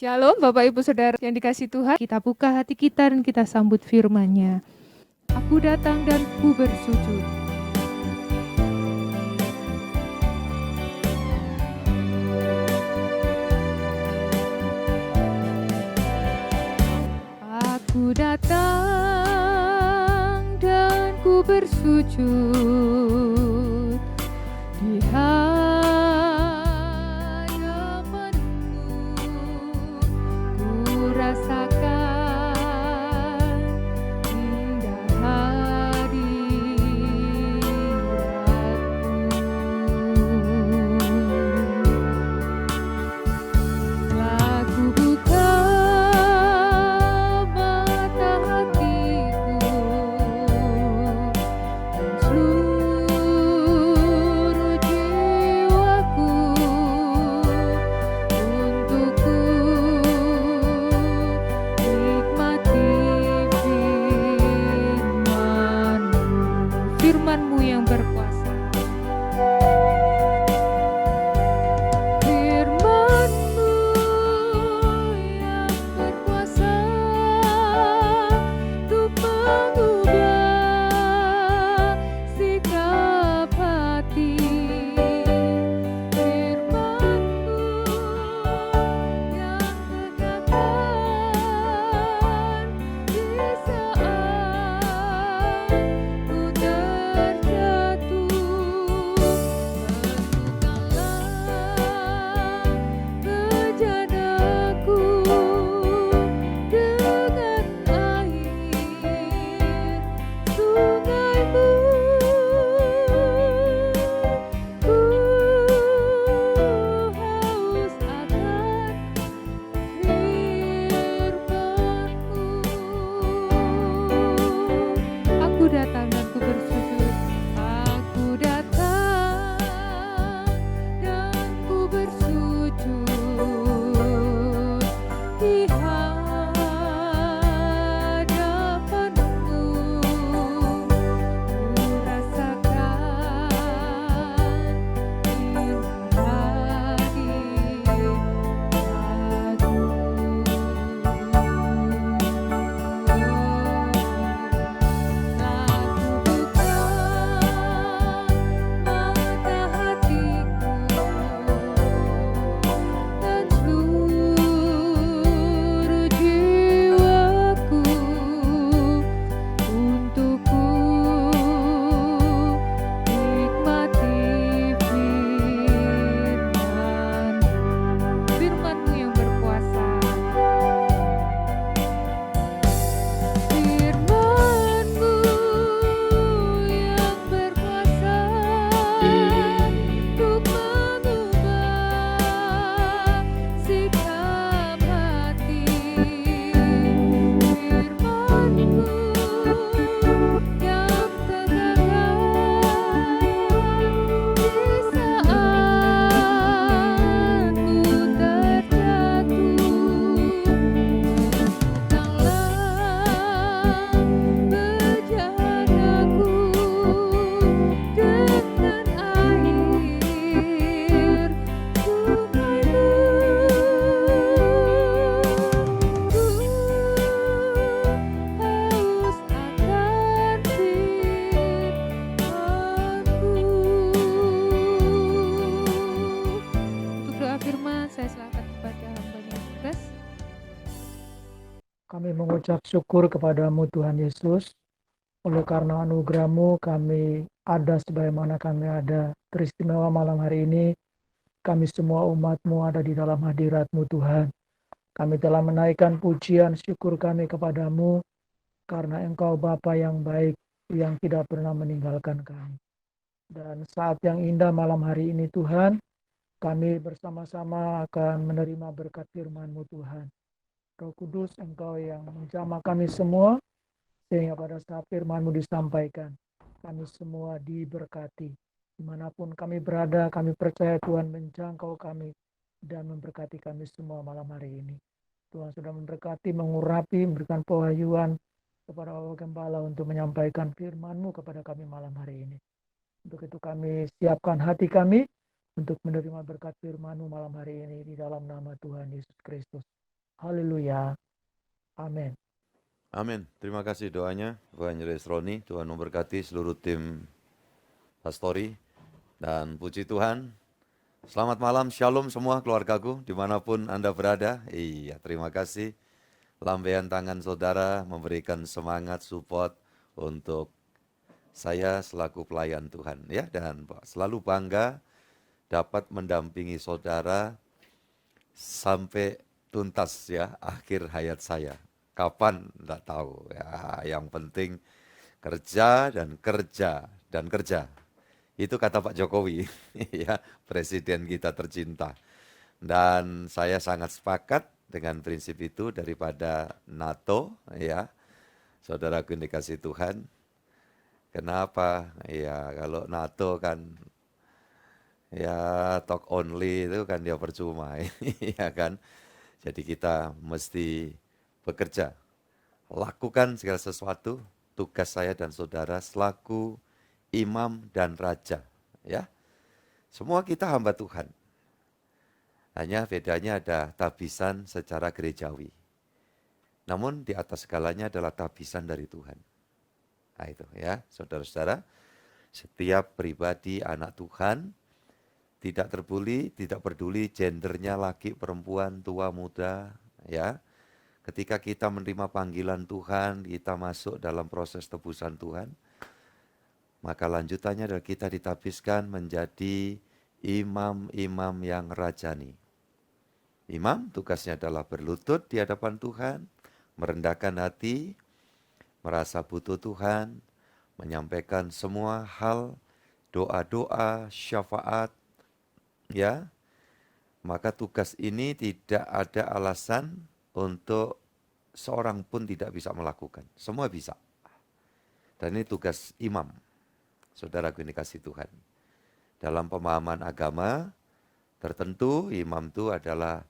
Shalom Bapak Ibu Saudara yang dikasihi Tuhan, kita buka hati kita dan kita sambut firman-Nya. Aku datang dan ku bersujud. Aku datang dan ku bersujud di rasakan indah hadirat-Mu. Telah ku buka mata hatiku dan seluruh jiwaku untuk ku nikmati firman-Mu yang berkuasa. Firman-Mu yang berkuasa untuk mengubah sikap hati. Firman-Mu yang tegakkan di saat ku terjatuh. Bentukkanlah bejanaku dengan air sungai-Mu. Ku haus akan firman-Mu. Aku datang dan ku bersujud. Aku datang dan ku bersujud di hadapan-Mu. Ku rasakan indah firman-Mu yang berkuasa. Firman-Mu yang berkuasa untuk mengubah sikap hati. Firman-Mu yang tegakkan di saat ku terjatuh. Bentukkanlah bejanaku dengan air sungai-Mu. Ku haus akan firman-Mu. Untuk doa firman, saya serahkan kepada hamba-Nya Tugas. Kami mengucap syukur kepadamu Tuhan Yesus. Oleh karena anugerah-Mu kami ada sebagaimana kami ada. Teristimewa malam hari ini kami semua umat-Mu ada di dalam hadirat-Mu Tuhan. Kami telah menaikkan pujian syukur kami kepadamu karena Engkau Bapa yang baik yang tidak pernah meninggalkan kami. Dan saat yang indah malam hari ini Tuhan, kami bersama-sama akan menerima berkat firman-Mu Tuhan. Roh Kudus, Engkau yang menjamah kami semua, sehingga pada saat firman-Mu disampaikan, kami semua diberkati. Dimanapun kami berada, kami percaya Tuhan menjangkau kami dan memberkati kami semua malam hari ini. Tuhan sudah memberkati, mengurapi, memberikan pewahyuan kepada Bapak Gembala untuk menyampaikan firman-Mu kepada kami malam hari ini. Untuk itu kami siapkan hati kami untuk menerima berkat firman-Mu malam hari ini di dalam nama Tuhan Yesus Kristus. Haleluya. Amin. Amin. Terima kasih doanya, Evangelis Roni. Tuhan memberkati seluruh tim pastori. Dan puji Tuhan, selamat malam, shalom semua keluargaku, dimanapun Anda berada. Iya, terima kasih. Lambaian tangan saudara memberikan semangat, support untuk saya selaku pelayan Tuhan. Ya, dan selalu bangga dapat mendampingi saudara sampai tuntas ya akhir hayat saya. Kapan? Tidak tahu. Ya, yang penting kerja dan kerja dan kerja. Itu kata Pak Jokowi, ya presiden kita tercinta. Dan saya sangat sepakat dengan prinsip itu daripada NATO, ya saudaraku yang dikasih Tuhan. Kenapa? Ya kalau NATO kan ya talk only itu kan dia percuma, ya kan. Jadi kita mesti bekerja, lakukan segala sesuatu, tugas saya dan saudara selaku imam dan raja, ya. Semua kita hamba Tuhan. Hanya bedanya ada tabisan secara gerejawi. Namun di atas segalanya adalah tabisan dari Tuhan. Nah itu ya, saudara-saudara, setiap pribadi anak Tuhan tidak terbuli, tidak peduli gendernya laki, perempuan, tua, muda, ya. Ketika kita menerima panggilan Tuhan, kita masuk dalam proses tebusan Tuhan, maka lanjutannya adalah kita ditabiskan menjadi imam-imam yang rajani. Imam tugasnya adalah berlutut di hadapan Tuhan, merendahkan hati, merasa butuh Tuhan, menyampaikan semua hal, doa-doa, syafaat, ya. Maka tugas ini tidak ada alasan untuk seorang pun tidak bisa melakukan. Semua bisa. Dan ini tugas imam. Saudaraku ini kasih Tuhan. Dalam pemahaman agama tertentu, imam itu adalah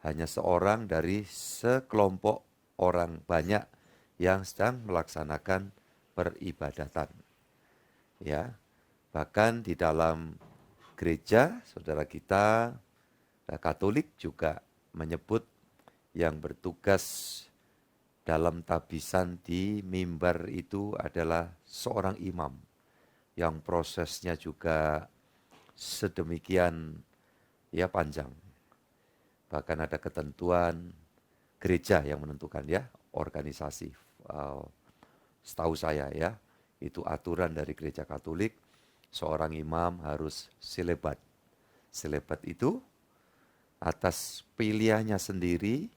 hanya seorang dari sekelompok orang banyak yang sedang melaksanakan peribadatan. Ya, bahkan di dalam gereja, saudara kita Katolik juga menyebut yang bertugas dalam tabisan di mimbar itu adalah seorang imam yang prosesnya juga sedemikian ya panjang. Bahkan ada ketentuan gereja yang menentukan ya, organisasi. Setahu saya ya, itu aturan dari gereja Katolik, seorang imam harus selebat. Selebat itu atas pilihannya sendiri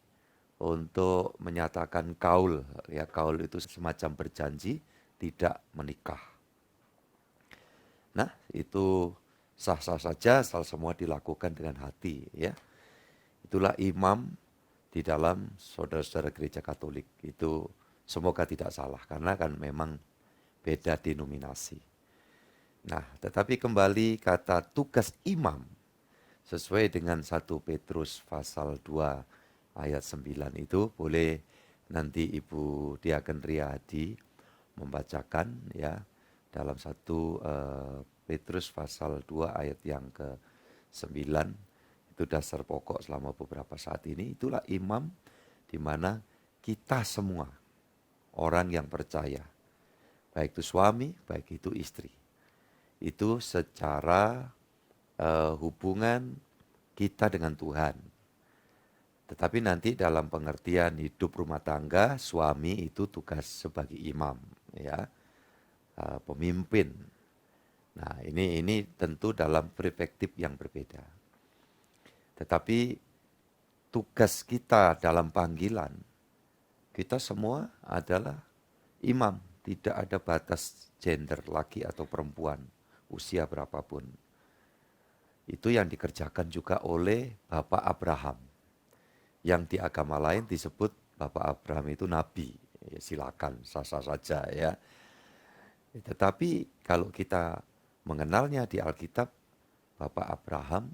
untuk menyatakan kaul. Ya, kaul itu semacam berjanji tidak menikah. Nah, itu sah-sah saja asal semua dilakukan dengan hati. Ya, itulah imam di dalam saudara-saudara gereja Katolik. Itu semoga tidak salah karena kan memang beda denominasi. Nah, tetapi kembali kata tugas imam sesuai dengan 1 Petrus pasal 2 ayat 9 itu boleh nanti Ibu Diaken Riyadi membacakan ya dalam 1 Petrus pasal 2 ayat yang ke-9 itu dasar pokok selama beberapa saat ini. Itulah imam di mana kita semua orang yang percaya, baik itu suami, baik itu istri, itu secara hubungan kita dengan Tuhan. Tetapi nanti dalam pengertian hidup rumah tangga, suami itu tugas sebagai imam, ya, pemimpin. Nah ini tentu dalam perspektif yang berbeda. Tetapi tugas kita dalam panggilan, kita semua adalah imam. Tidak ada batas gender laki atau perempuan, usia berapapun. Itu yang dikerjakan juga oleh Bapak Abraham. Yang di agama lain disebut Bapak Abraham itu nabi. Ya, silakan, sah-sah saja ya. Tetapi kalau kita mengenalnya di Alkitab, Bapak Abraham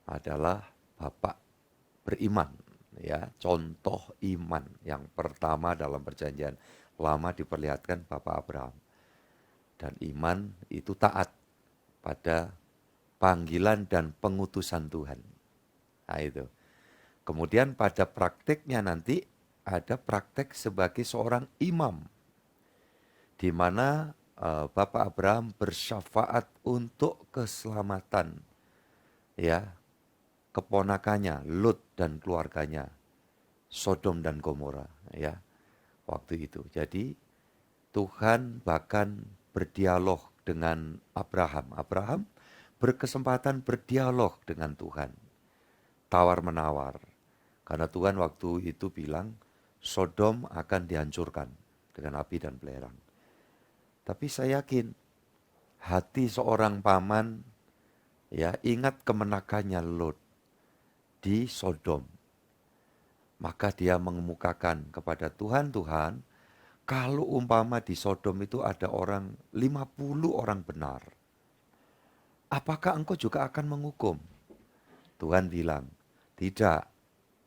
adalah Bapak beriman. Ya, contoh iman yang pertama dalam perjanjian lama diperlihatkan Bapak Abraham. Dan iman itu taat pada panggilan dan pengutusan Tuhan. Nah itu. Kemudian pada prakteknya nanti ada praktek sebagai seorang imam, di mana Bapak Abraham bersyafaat untuk keselamatan ya keponakannya Lut dan keluarganya, Sodom dan Gomora ya waktu itu. Jadi Tuhan bahkan berdialog dengan Abraham. Abraham berkesempatan berdialog dengan Tuhan, tawar-menawar. Karena Tuhan waktu itu bilang Sodom akan dihancurkan dengan api dan belerang. Tapi saya yakin hati seorang paman ya ingat kemenakannya Lot di Sodom. Maka dia mengemukakan kepada Tuhan, Tuhan, kalau umpama di Sodom itu ada orang 50 orang benar, apakah engkau juga akan menghukum? Tuhan bilang, tidak.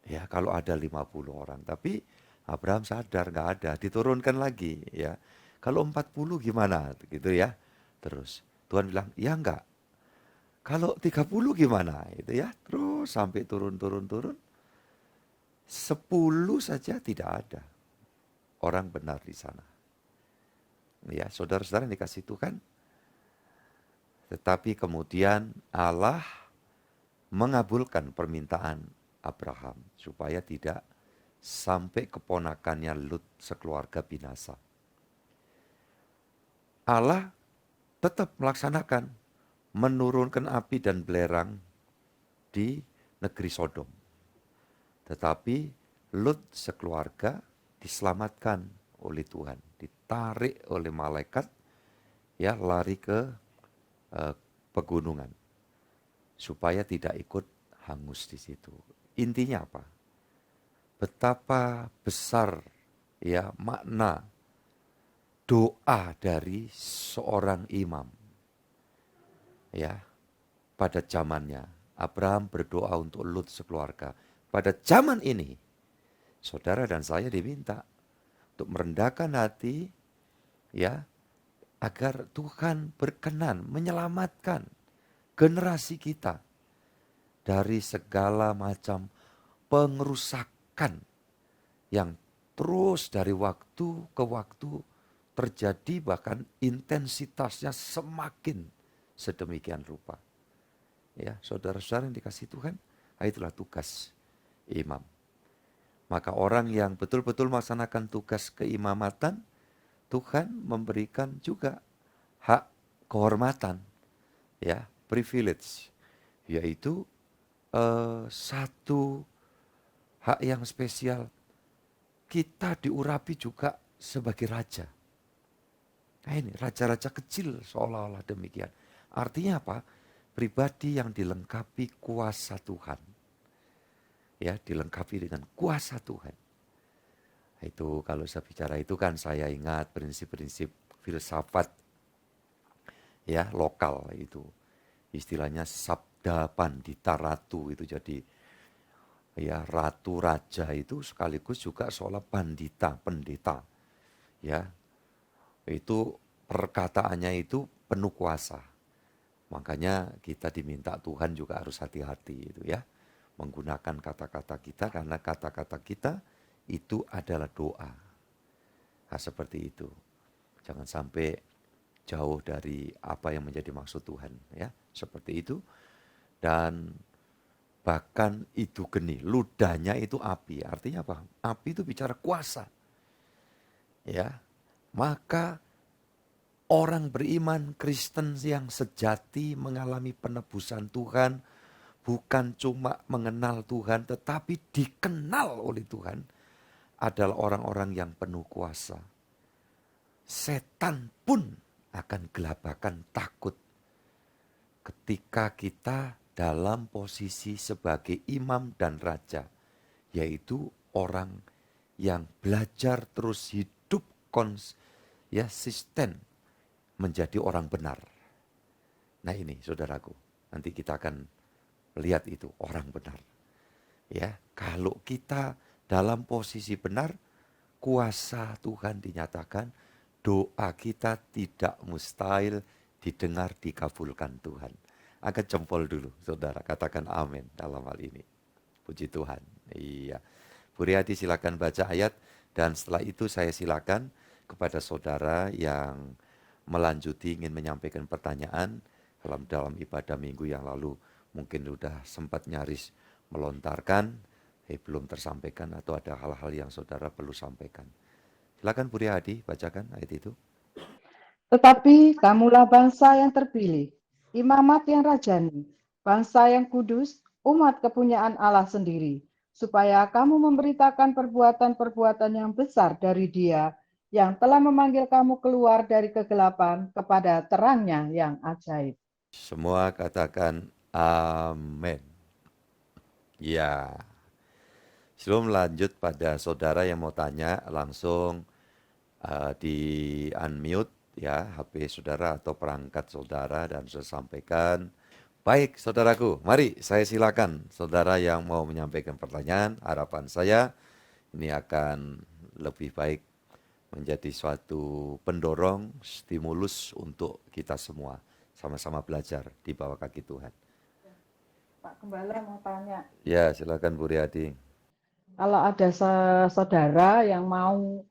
Ya, kalau ada 50 orang. Tapi Abraham sadar nggak ada, diturunkan lagi ya. Kalau 40 gimana? Gitu ya. Terus Tuhan bilang, ya enggak. Kalau 30 gimana? Itu ya. Terus sampai turun. 10 saja tidak ada orang benar di sana. Ya, saudara-saudara yang dikasih Tuhan. Tetapi kemudian Allah mengabulkan permintaan Abraham supaya tidak sampai keponakannya Lut sekeluarga binasa. Allah tetap melaksanakan menurunkan api dan belerang di negeri Sodom. Tetapi Lut sekeluarga diselamatkan oleh Tuhan, ditarik oleh malaikat ya lari ke pegunungan supaya tidak ikut hangus di situ. Intinya apa? Betapa besar ya makna doa dari seorang imam. Ya, pada zamannya Abraham berdoa untuk Lut sekeluarga. Pada zaman ini saudara dan saya diminta untuk merendahkan hati ya agar Tuhan berkenan menyelamatkan generasi kita dari segala macam pengerusakan yang terus dari waktu ke waktu terjadi, bahkan intensitasnya semakin sedemikian rupa. Ya, saudara-saudara yang dikasih Tuhan, itulah tugas imam. Maka orang yang betul-betul melaksanakan tugas keimamatan, Tuhan memberikan juga hak kehormatan, ya, privilege, yaitu satu hak yang spesial. Kita diurapi juga sebagai raja. Nah ini raja-raja kecil seolah-olah demikian. Artinya apa? Pribadi yang dilengkapi kuasa Tuhan. Ya, dilengkapi dengan kuasa Tuhan. Itu kalau saya bicara itu kan saya ingat prinsip-prinsip filsafat ya lokal itu. Istilahnya sabda pandita ratu itu, jadi ya ratu raja itu sekaligus juga seolah pandita, pendeta. Ya. Itu perkataannya itu penuh kuasa. Makanya kita diminta Tuhan juga harus hati-hati itu ya. Menggunakan kata-kata kita karena kata-kata kita itu adalah doa. Nah, seperti itu. Jangan sampai jauh dari apa yang menjadi maksud Tuhan ya. Seperti itu. Dan bahkan itu geni, ludahnya itu api. Artinya apa? Api itu bicara kuasa. Ya. Maka orang beriman Kristen yang sejati mengalami penebusan Tuhan, bukan cuma mengenal Tuhan tetapi dikenal oleh Tuhan, adalah orang-orang yang penuh kuasa. Setan pun akan gelabakan takut ketika kita dalam posisi sebagai imam dan raja, yaitu orang yang belajar terus hidup konsisten menjadi orang benar. Nah ini saudaraku, nanti kita akan lihat itu orang benar. Ya, kalau kita dalam posisi benar, kuasa Tuhan dinyatakan, doa kita tidak mustahil didengar, dikabulkan Tuhan. Angkat jempol dulu saudara, katakan amin dalam hal ini. Puji Tuhan. Iya. Bu Riyadi silakan baca ayat dan setelah itu saya silakan kepada saudara yang melanjuti ingin menyampaikan pertanyaan dalam ibadah minggu yang lalu mungkin sudah sempat nyaris melontarkan, belum tersampaikan atau ada hal-hal yang saudara perlu sampaikan. Silakan Bu Riyadi bacakan ayat itu. Tetapi kamulah bangsa yang terpilih, imamat yang rajani, bangsa yang kudus, umat kepunyaan Allah sendiri, supaya kamu memberitakan perbuatan-perbuatan yang besar dari Dia yang telah memanggil kamu keluar dari kegelapan kepada terangnya yang ajaib. Semua katakan amin. Ya. Sebelum lanjut pada saudara yang mau tanya, langsung di unmute ya HP saudara atau perangkat saudara dan saya sampaikan. Baik saudaraku, mari saya silakan saudara yang mau menyampaikan pertanyaan. Harapan saya ini akan lebih baik menjadi suatu pendorong, stimulus untuk kita semua sama-sama belajar di bawah kaki Tuhan. Pak Gembala mau tanya. Ya, silakan Bu Riyadi. Kalau ada saudara yang mau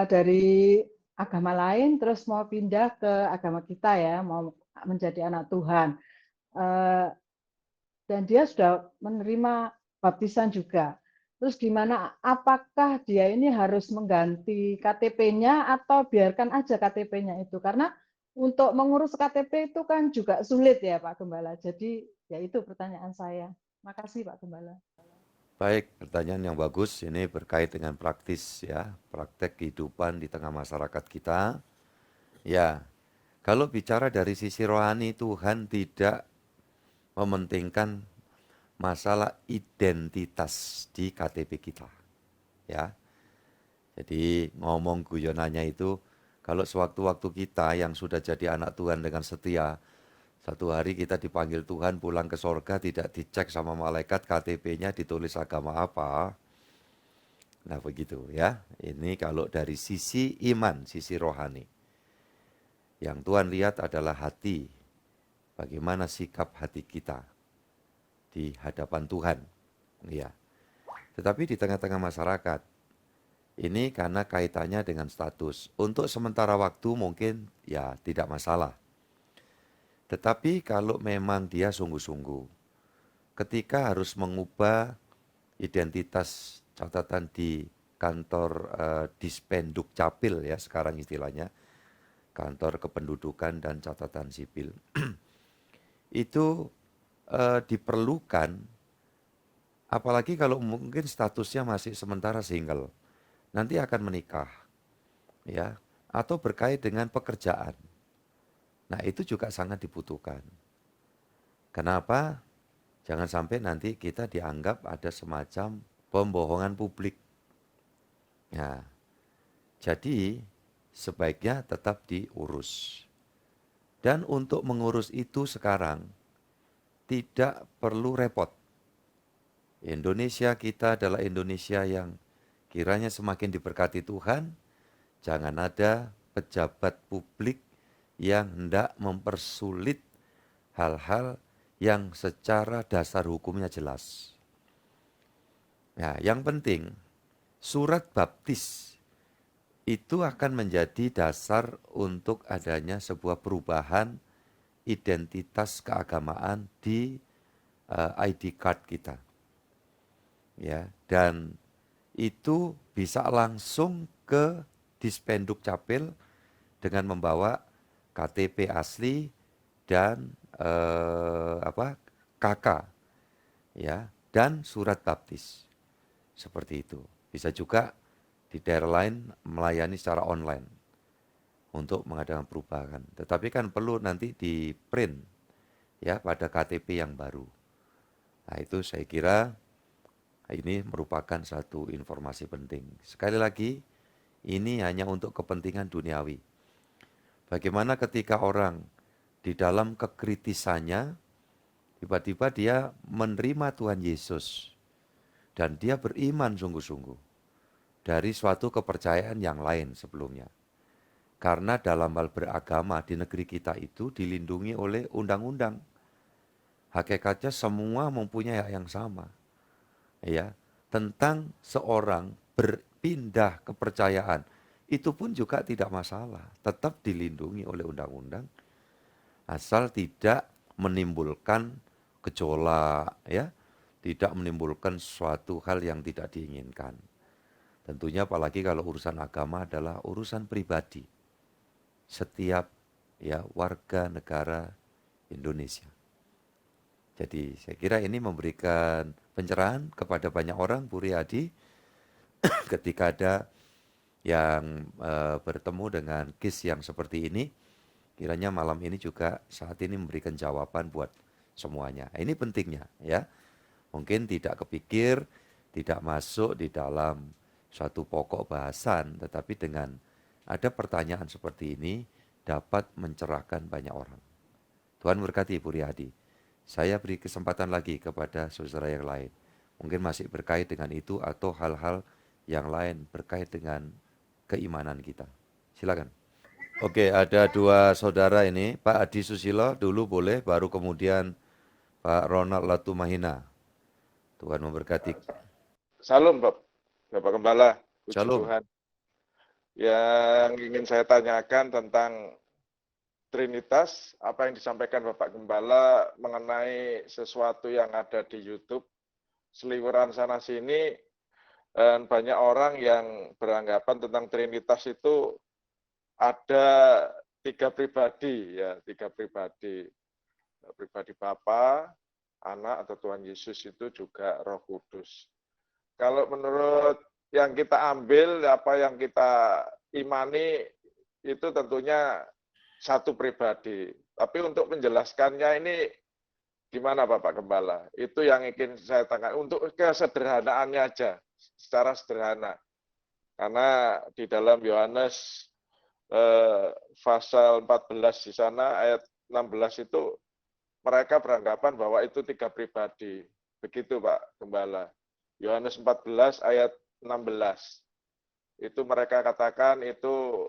dari agama lain terus mau pindah ke agama kita ya, mau menjadi anak Tuhan, dan dia sudah menerima baptisan juga. Terus gimana? Apakah dia ini harus mengganti KTP-nya atau biarkan aja KTP-nya itu? Karena untuk mengurus KTP itu kan juga sulit ya Pak Gembala. Jadi ya itu pertanyaan saya. Makasih Pak Gembala. Baik, pertanyaan yang bagus. Ini berkait dengan praktis ya, praktek kehidupan di tengah masyarakat kita. Ya, kalau bicara dari sisi rohani, Tuhan tidak mementingkan masalah identitas di KTP kita. Ya, jadi ngomong guyonannya itu, kalau sewaktu-waktu kita yang sudah jadi anak Tuhan dengan setia, satu hari kita dipanggil Tuhan pulang ke sorga, tidak dicek sama malaikat KTP-nya ditulis agama apa. Nah begitu ya, ini kalau dari sisi iman, sisi rohani. Yang Tuhan lihat adalah hati, bagaimana sikap hati kita di hadapan Tuhan. Ya. Tetapi di tengah-tengah masyarakat, ini karena kaitannya dengan status. Untuk sementara waktu mungkin ya tidak masalah. Tetapi kalau memang dia sungguh-sungguh, ketika harus mengubah identitas catatan di kantor Dispenduk Capil ya sekarang istilahnya, kantor kependudukan dan catatan sipil, itu diperlukan, apalagi kalau mungkin statusnya masih sementara single, nanti akan menikah, ya, atau berkait dengan pekerjaan. Nah itu juga sangat dibutuhkan. Kenapa? Jangan sampai nanti kita dianggap ada semacam pembohongan publik. Nah, jadi sebaiknya tetap diurus. Dan untuk mengurus itu sekarang tidak perlu repot. Indonesia kita adalah Indonesia yang kiranya semakin diberkati Tuhan. Jangan ada pejabat publik yang hendak mempersulit hal-hal yang secara dasar hukumnya jelas. Nah, yang penting surat baptis itu akan menjadi dasar untuk adanya sebuah perubahan identitas keagamaan di ID card kita. Ya, dan itu bisa langsung ke Dispenduk Capil dengan membawa KTP asli dan KK ya, dan surat baptis. Seperti itu. Bisa juga di daerah lain melayani secara online untuk mengadakan perubahan. Tetapi kan perlu nanti di print ya pada KTP yang baru. Nah itu saya kira ini merupakan satu informasi penting. Sekali lagi, ini hanya untuk kepentingan duniawi. Bagaimana ketika orang di dalam kekritisannya, tiba-tiba dia menerima Tuhan Yesus, dan dia beriman sungguh-sungguh dari suatu kepercayaan yang lain sebelumnya. Karena dalam hal beragama di negeri kita itu dilindungi oleh undang-undang. Hakikatnya semua mempunyai hak yang sama. Ya, tentang seorang berpindah kepercayaan, itu pun juga tidak masalah, tetap dilindungi oleh undang-undang, asal tidak menimbulkan gejolak, ya, tidak menimbulkan suatu hal yang tidak diinginkan. Tentunya apalagi kalau urusan agama adalah urusan pribadi setiap ya warga negara Indonesia. Jadi saya kira ini memberikan pencerahan kepada banyak orang, Bu Riyadi, ketika ada yang bertemu dengan case yang seperti ini, kiranya malam ini juga saat ini memberikan jawaban buat semuanya. Ini pentingnya ya. Mungkin tidak kepikir, tidak masuk di dalam suatu pokok bahasan, tetapi dengan ada pertanyaan seperti ini dapat mencerahkan banyak orang. Tuhan berkati Bu Riyadi. Saya beri kesempatan lagi kepada saudara yang lain. Mungkin masih berkait dengan itu atau hal-hal yang lain berkait dengan keimanan kita. Silakan. Oke, ada dua saudara ini, Pak Adi Susilo dulu boleh, baru kemudian Pak Ronald Latumahina. Tuhan memberkati. Salam Bapak Gembala, puji Shalom. Tuhan. Yang ingin saya tanyakan tentang Trinitas, apa yang disampaikan Bapak Gembala mengenai sesuatu yang ada di YouTube, seliweran sana sini, dan banyak orang yang beranggapan tentang Trinitas itu ada tiga pribadi, ya, tiga pribadi. Pribadi Bapa, Anak atau Tuhan Yesus itu juga Roh Kudus. Kalau menurut yang kita ambil, apa yang kita imani, itu tentunya satu pribadi. Tapi untuk menjelaskannya ini gimana Bapak Gembala? Itu yang ingin saya tanyakan. Untuk kesederhanaannya aja, secara sederhana. Karena di dalam Yohanes pasal 14 di sana, ayat 16 itu, mereka beranggapan bahwa itu tiga pribadi. Begitu Pak Gembala. Yohanes 14 ayat 16. Itu mereka katakan itu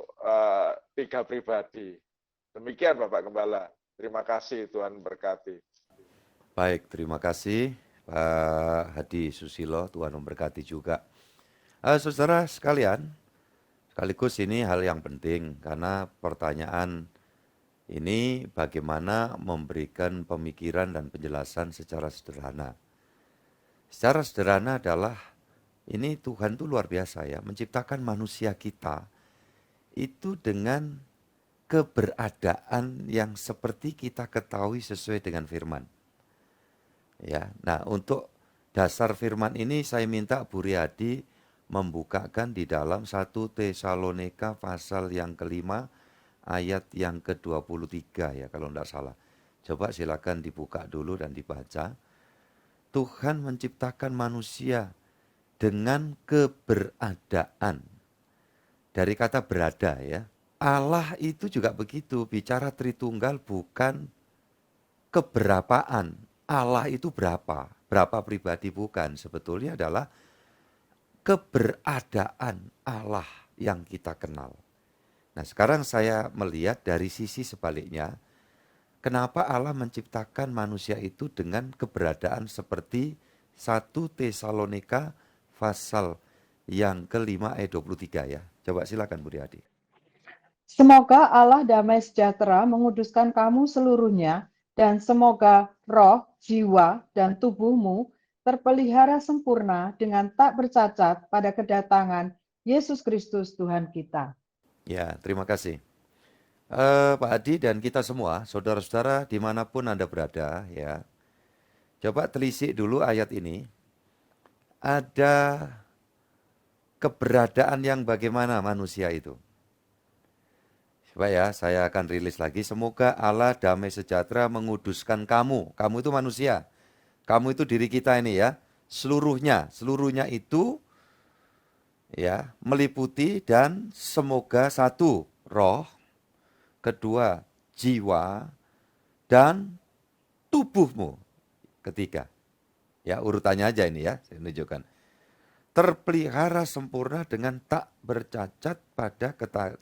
tiga pribadi. Demikian Bapak Gembala. Terima kasih, Tuhan berkati. Baik, terima kasih Pak Hadi Susilo, Tuhan memberkati juga. Saudara sekalian, sekaligus ini hal yang penting karena pertanyaan ini bagaimana memberikan pemikiran dan penjelasan secara sederhana. Secara sederhana adalah ini Tuhan itu luar biasa ya, menciptakan manusia kita itu dengan keberadaan yang seperti kita ketahui sesuai dengan firman. Ya, nah untuk dasar firman ini saya minta Bu Riyadi membukakan di dalam 1 Tesalonika pasal yang kelima ayat yang ke-23 ya kalau tidak salah. Coba silakan dibuka dulu dan dibaca. Tuhan menciptakan manusia dengan keberadaan. Dari kata berada ya. Allah itu juga begitu, bicara Tritunggal bukan keberapaan. Allah itu berapa? Berapa pribadi bukan. Sebetulnya adalah keberadaan Allah yang kita kenal. Nah sekarang saya melihat dari sisi sebaliknya, kenapa Allah menciptakan manusia itu dengan keberadaan seperti 1 Tesalonika pasal yang kelima ayat 23 ya. Coba silakan Bu Riyadi. Semoga Allah damai sejahtera menguduskan kamu seluruhnya, dan semoga roh, jiwa, dan tubuhmu terpelihara sempurna dengan tak bercacat pada kedatangan Yesus Kristus Tuhan kita. Ya, terima kasih. Pak Adi dan kita semua, saudara-saudara dimanapun Anda berada ya, coba telisik dulu ayat ini. Ada keberadaan yang bagaimana manusia itu. Coba ya, saya akan rilis lagi. Semoga Allah damai sejahtera menguduskan kamu. Kamu itu manusia. Kamu itu diri kita ini ya. Seluruhnya itu ya meliputi dan semoga satu roh, kedua jiwa, dan tubuhmu. Ketiga. Ya urutannya aja ini ya, saya tunjukkan. Terpelihara sempurna dengan tak bercacat pada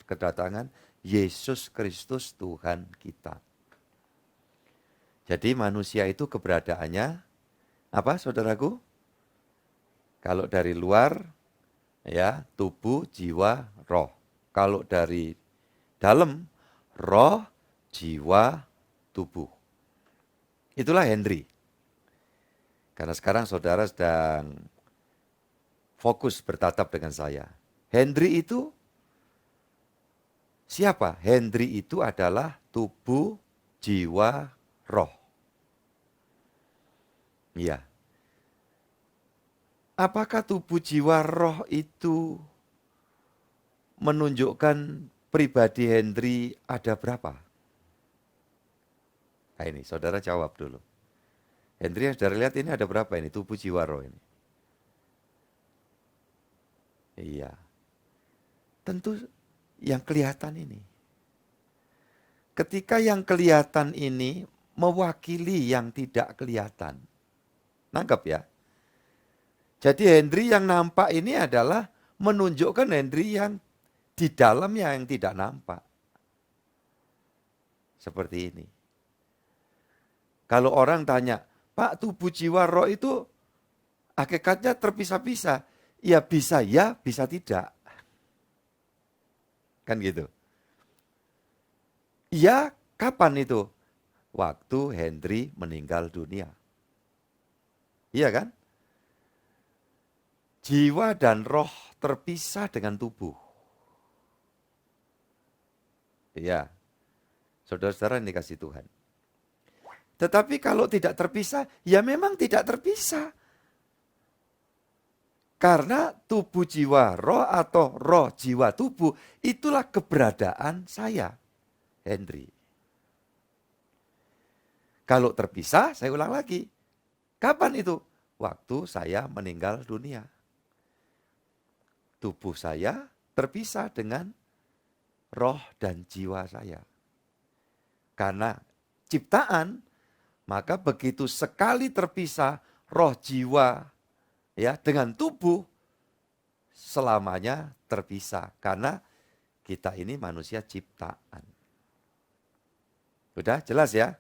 kedatangan Yesus Kristus Tuhan kita. Jadi manusia itu keberadaannya apa saudaraku? Kalau dari luar, ya, tubuh, jiwa, roh. Kalau dari dalam, roh, jiwa, tubuh. Itulah Henry. Karena sekarang saudara sedang fokus bertatap dengan saya. Henry itu siapa? Henry itu adalah tubuh, jiwa, roh. Iya. Apakah tubuh, jiwa, roh itu menunjukkan pribadi Henry ada berapa? Nah ini, saudara jawab dulu. Henry yang saudara lihat ini ada berapa ini, tubuh, jiwa, roh ini? Iya. Tentu yang kelihatan ini. Ketika yang kelihatan ini mewakili yang tidak kelihatan. Nangkep ya? Jadi Henry yang nampak ini adalah menunjukkan Henry yang di dalamnya yang tidak nampak. Seperti ini. Kalau orang tanya, Pak, tubuh, jiwa, roh itu hakikatnya terpisah-pisah. Ya bisa tidak. Kan gitu. Ya, kapan itu? Waktu Henry meninggal dunia. Iya kan? Jiwa dan roh terpisah dengan tubuh. Iya. Saudara-saudara yang dikasih Tuhan. Tetapi kalau tidak terpisah, ya memang tidak terpisah. Karena tubuh jiwa roh atau roh jiwa tubuh, itulah keberadaan saya, Henry. Kalau terpisah, saya ulang lagi. Kapan itu? Waktu saya meninggal dunia. Tubuh saya terpisah dengan roh dan jiwa saya. Karena ciptaan, maka begitu sekali terpisah roh jiwa ya dengan tubuh selamanya terpisah. Karena kita ini manusia ciptaan. Udah jelas ya?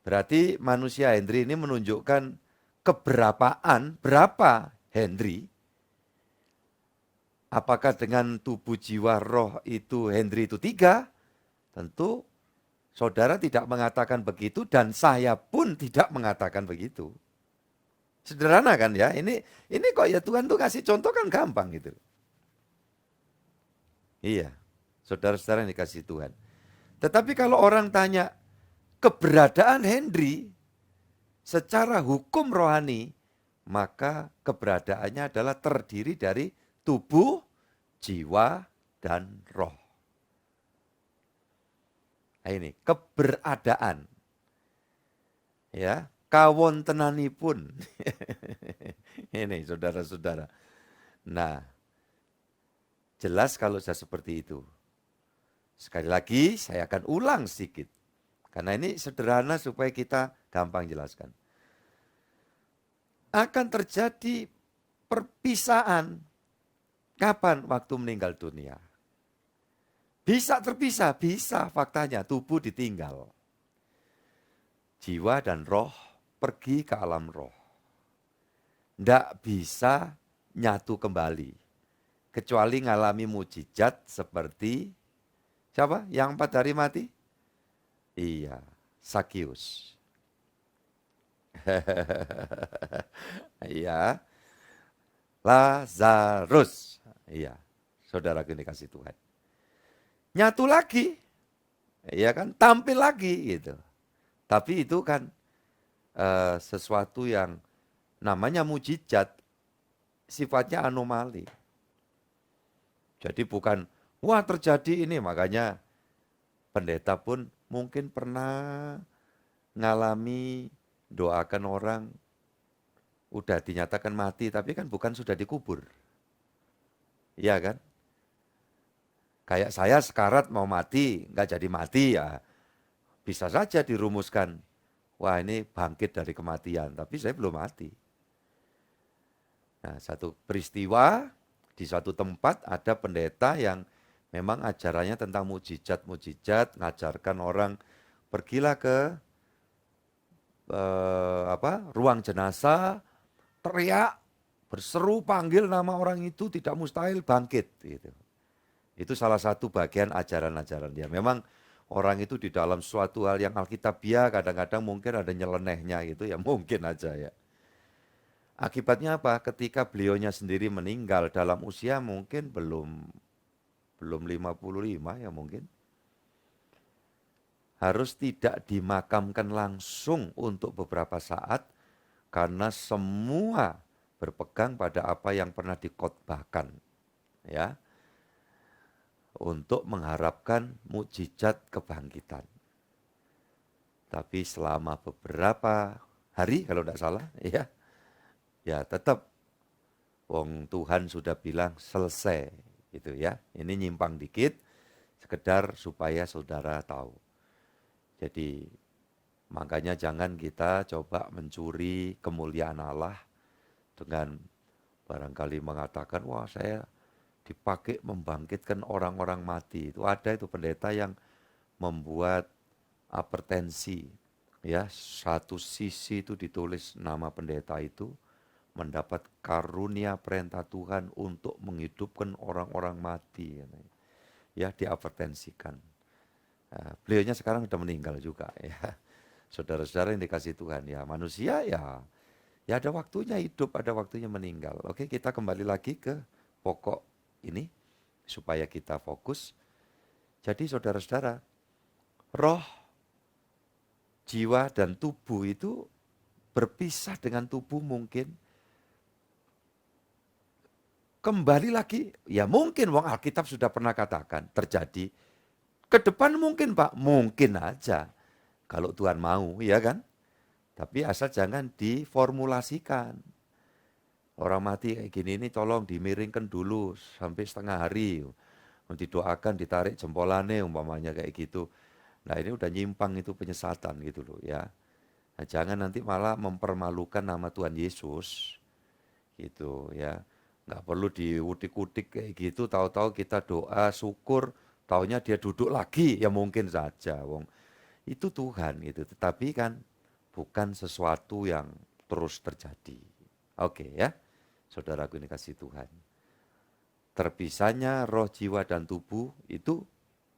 Berarti manusia Henry ini menunjukkan keberapaan, berapa Henry. Apakah dengan tubuh, jiwa, roh itu Henry itu 3? Tentu saudara tidak mengatakan begitu dan saya pun tidak mengatakan begitu. Sederhana kan ya, ini kok ya Tuhan tuh kasih contoh kan gampang gitu. Iya, saudara-saudara yang dikasih Tuhan. Tetapi kalau orang tanya keberadaan Henry secara hukum rohani, maka keberadaannya adalah terdiri dari tubuh, jiwa, dan roh. Nah ini, keberadaan. Ya, kawontenanipun. Ini saudara-saudara. Nah, jelas kalau saya seperti itu. Sekali lagi saya akan ulang sedikit. Karena ini sederhana supaya kita gampang jelaskan. Akan terjadi perpisahan. Kapan? Waktu meninggal dunia. Bisa terpisah, bisa faktanya tubuh ditinggal. Jiwa dan roh pergi ke alam roh. Tidak bisa nyatu kembali. Kecuali ngalami mujizat seperti, siapa? Yang 4 hari mati? Iya, Sakius. Iya, Lazarus. Iya, saudara dikasih Tuhan. Nyatu lagi, ya kan, tampil lagi gitu. Tapi itu kan sesuatu yang namanya mujizat, sifatnya anomali. Jadi bukan, wah terjadi ini, makanya pendeta pun mungkin pernah ngalami doakan orang, udah dinyatakan mati, tapi kan bukan sudah dikubur. Iya kan? Kayak saya sekarat mau mati, nggak jadi mati ya. Bisa saja dirumuskan, wah ini bangkit dari kematian, tapi saya belum mati. Nah, satu peristiwa di suatu tempat ada pendeta yang memang ajarannya tentang mujizat-mujizat, ngajarkan orang pergilah ke ruang jenazah, teriak berseru panggil nama orang itu tidak mustahil bangkit. Gitu. Itu salah satu bagian ajaran-ajaran dia. Memang orang itu di dalam suatu hal yang alkitabiah kadang-kadang mungkin ada nyelenehnya gitu ya, mungkin aja ya. Akibatnya apa? Ketika beliaunya sendiri meninggal dalam usia mungkin belum 55 ya mungkin. Harus tidak dimakamkan langsung untuk beberapa saat karena semua berpegang pada apa yang pernah dikhotbahkan. Ya. Untuk mengharapkan mukjizat kebangkitan. Tapi selama beberapa hari kalau tidak salah ya tetap wong Tuhan sudah bilang selesai gitu ya. Ini nyimpang dikit sekedar supaya saudara tahu. Jadi makanya jangan kita coba mencuri kemuliaan Allah dengan barangkali mengatakan wah saya dipakai membangkitkan orang-orang mati. Itu ada itu pendeta yang membuat apertensi. Ya, satu sisi itu ditulis nama pendeta itu mendapat karunia perintah Tuhan untuk menghidupkan orang-orang mati. Ya, diapertensikan. Nah, beliaunya sekarang sudah meninggal juga ya. Saudara-saudara yang dikasih Tuhan ya, manusia ya ada waktunya hidup, ada waktunya meninggal. Oke, kita kembali lagi ke pokok ini supaya kita fokus. Jadi saudara-saudara, roh, jiwa dan tubuh itu berpisah dengan tubuh mungkin. Kembali lagi, ya mungkin wong Alkitab sudah pernah katakan terjadi. Ke depan mungkin Pak, mungkin aja. Kalau Tuhan mau, ya kan? Tapi asal jangan diformulasikan. Orang mati kayak gini ini tolong dimiringkan dulu sampai setengah hari. Didoakan, ditarik jempolannya umpamanya kayak gitu. Nah ini udah nyimpang itu penyesatan gitu loh ya. Nah, jangan nanti malah mempermalukan nama Tuhan Yesus. Gitu ya. Nggak perlu diutik-utik kayak gitu, tahu-tahu kita doa, syukur, taunya dia duduk lagi, ya mungkin saja. Wong. Itu Tuhan gitu, tetapi kan bukan sesuatu yang terus terjadi. Oke ya, saudaraku ini kasih Tuhan. Terpisahnya roh, jiwa, dan tubuh itu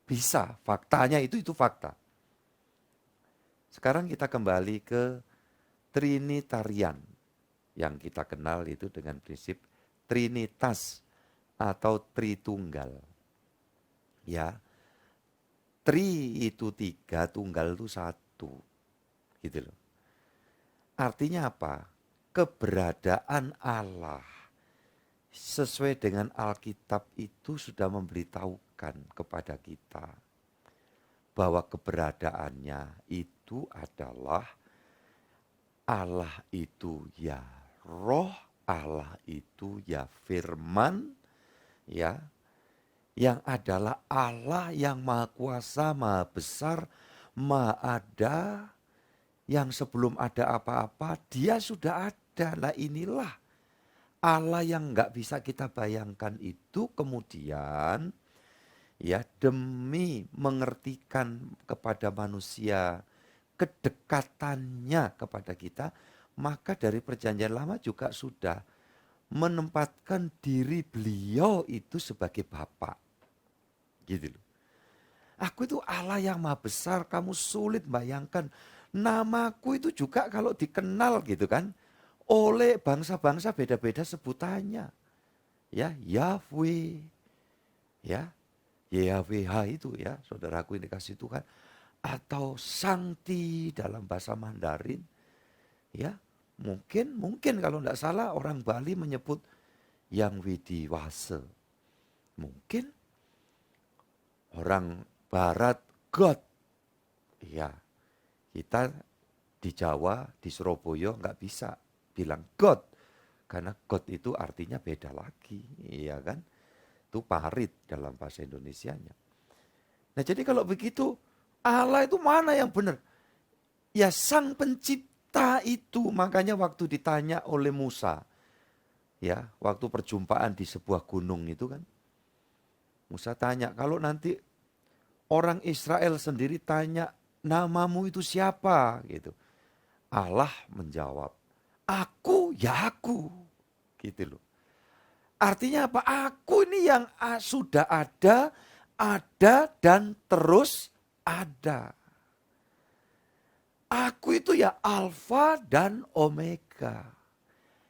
bisa, faktanya itu fakta. Sekarang kita kembali ke Trinitarian yang kita kenal itu dengan prinsip Trinitas atau Tritunggal. Ya, Tri itu 3, tunggal itu 1. Gitu loh. Artinya apa? Keberadaan Allah sesuai dengan Alkitab itu sudah memberitahukan kepada kita bahwa keberadaannya itu adalah Allah itu ya roh, Allah itu ya firman, ya, yang adalah Allah yang maha kuasa, maha besar, maha ada, yang sebelum ada apa-apa dia sudah ada. Nah inilah Allah yang nggak bisa kita bayangkan itu kemudian ya demi mengertikan kepada manusia kedekatannya kepada kita, maka dari perjanjian lama juga sudah menempatkan diri beliau itu sebagai Bapa. Gitu loh. Aku itu Allah yang maha besar, kamu sulit bayangkan. Namaku itu juga kalau dikenal gitu kan, oleh bangsa-bangsa beda-beda sebutannya. Ya, Yahweh, ya, YHWH itu ya, saudaraku ini kasih Tuhan. Atau Sangti dalam bahasa Mandarin, ya, mungkin kalau tidak salah orang Bali menyebut Yang Widiwase. Mungkin orang Barat God. Ya, kita di Jawa, di Surabaya nggak bisa bilang God. Karena God itu artinya beda lagi, iya kan? Itu parit dalam bahasa Indonesianya. Nah jadi kalau begitu, Allah itu mana yang benar? Ya sang pencipta itu, makanya waktu ditanya oleh Musa, ya waktu perjumpaan di sebuah gunung itu kan, Musa tanya, kalau nanti orang Israel sendiri tanya, namamu itu siapa? Gitu. Allah menjawab, aku ya aku. Gitu loh. Artinya apa? Aku ini yang sudah ada dan terus ada. Aku itu ya Alfa dan Omega.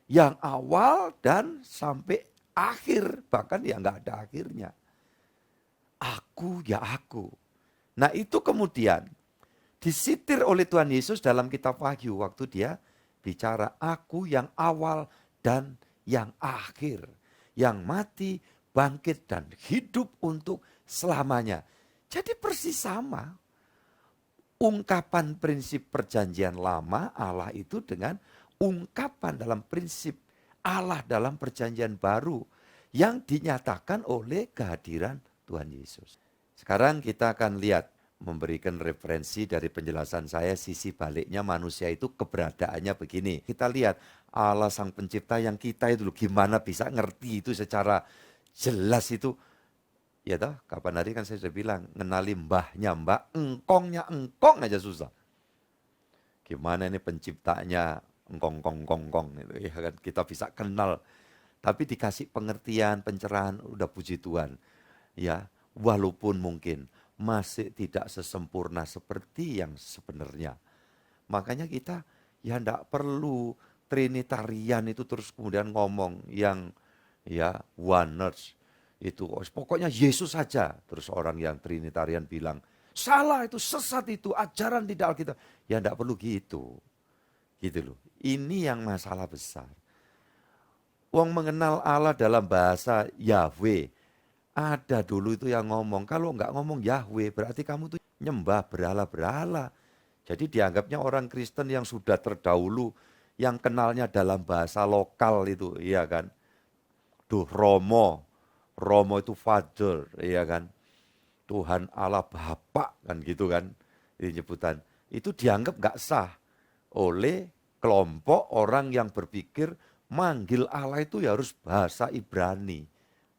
Yang awal dan sampai akhir. Bahkan ya nggak ada akhirnya. Aku ya aku. Nah itu kemudian disitir oleh Tuhan Yesus dalam kitab Wahyu. Waktu dia bicara aku yang awal dan yang akhir. Yang mati, bangkit dan hidup untuk selamanya. Jadi persis sama. Ungkapan prinsip perjanjian lama Allah itu dengan ungkapan dalam prinsip Allah dalam perjanjian baru yang dinyatakan oleh kehadiran Tuhan Yesus. Sekarang kita akan lihat, memberikan referensi dari penjelasan saya, sisi baliknya manusia itu keberadaannya begini. Kita lihat Allah Sang Pencipta yang kita itu gimana bisa ngerti itu secara jelas itu. Ya toh, kapan hari kan saya sudah bilang, ngenali mbahnya mbah, engkongnya engkong aja susah. Gimana ini penciptanya engkong itu ya kan, kita bisa kenal. Tapi dikasih pengertian, pencerahan, udah puji Tuhan. Ya, walaupun mungkin masih tidak sesempurna seperti yang sebenarnya. Makanya kita ya enggak perlu Trinitarian itu terus kemudian ngomong yang ya oneness itu. Pokoknya Yesus saja. Terus orang yang Trinitarian bilang, salah itu, sesat itu, ajaran tidak Alkitab. Ya enggak perlu gitu. Gitu loh. Ini yang masalah besar. Wong mengenal Allah dalam bahasa Yahweh. Ada dulu itu yang ngomong, kalau enggak ngomong Yahweh berarti kamu tuh nyembah berhala-berhala. Jadi dianggapnya orang Kristen yang sudah terdahulu, yang kenalnya dalam bahasa lokal itu, iya kan. Duh Romo itu Father, iya kan. Tuhan Allah Bapa kan gitu kan, ini nyebutan. Itu dianggap enggak sah oleh kelompok orang yang berpikir manggil Allah itu ya harus bahasa Ibrani.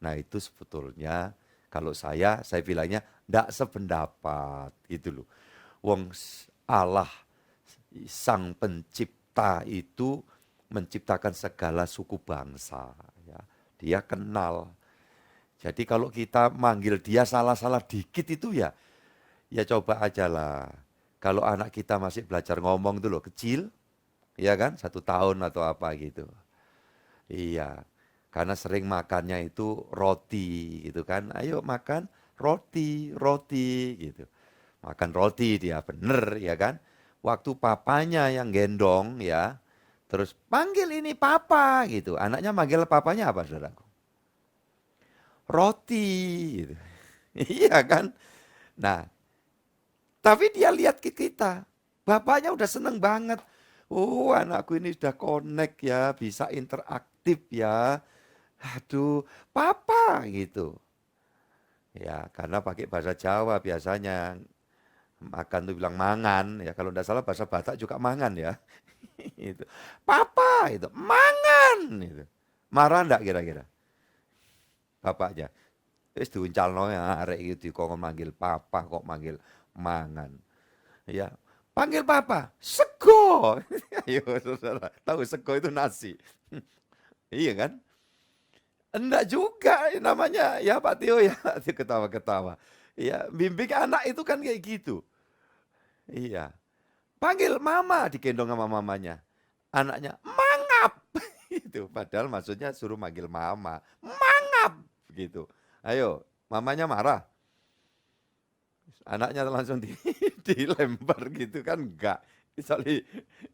Nah itu sebetulnya kalau saya bilangnya enggak sependapat gitu loh. Wong Allah Sang Pencipta itu menciptakan segala suku bangsa. Ya. Dia kenal. Jadi kalau kita manggil dia salah-salah dikit itu ya coba aja lah. Kalau anak kita masih belajar ngomong itu loh kecil, ya kan 1 tahun atau apa gitu. Iya. Karena sering makannya itu roti gitu kan. Ayo makan roti gitu. Makan roti dia bener ya kan. Waktu papanya yang gendong ya. Terus panggil ini papa gitu. Anaknya manggil papanya apa saudaraku? Roti gitu. Iya kan. Nah. Tapi dia lihat ke kita. Bapaknya udah seneng banget. Oh anakku ini sudah connect ya. Bisa interaktif ya. Aduh, papa gitu. Ya, karena pakai bahasa Jawa biasanya makan tuh bilang mangan ya. Kalau enggak salah bahasa Batak juga mangan ya. Itu. Papa itu, mangan itu. Marah enggak kira-kira? Bapaknya. Wis diuncalno ya arek iki kok manggil papa kok manggil mangan. Ya. Panggil papa, sego. Ayo saudara, tahu sego itu nasi. Iya kan? Enggak juga namanya ya Pak Tio ya, dia ketawa-ketawa. Ya, bimbing anak itu kan kayak gitu. Iya. Panggil mama, digendong sama mamanya. Anaknya, mangap. Itu padahal maksudnya suruh manggil mama. Mangap gitu. Ayo, mamanya marah. Anaknya langsung dilempar gitu kan enggak. Misalnya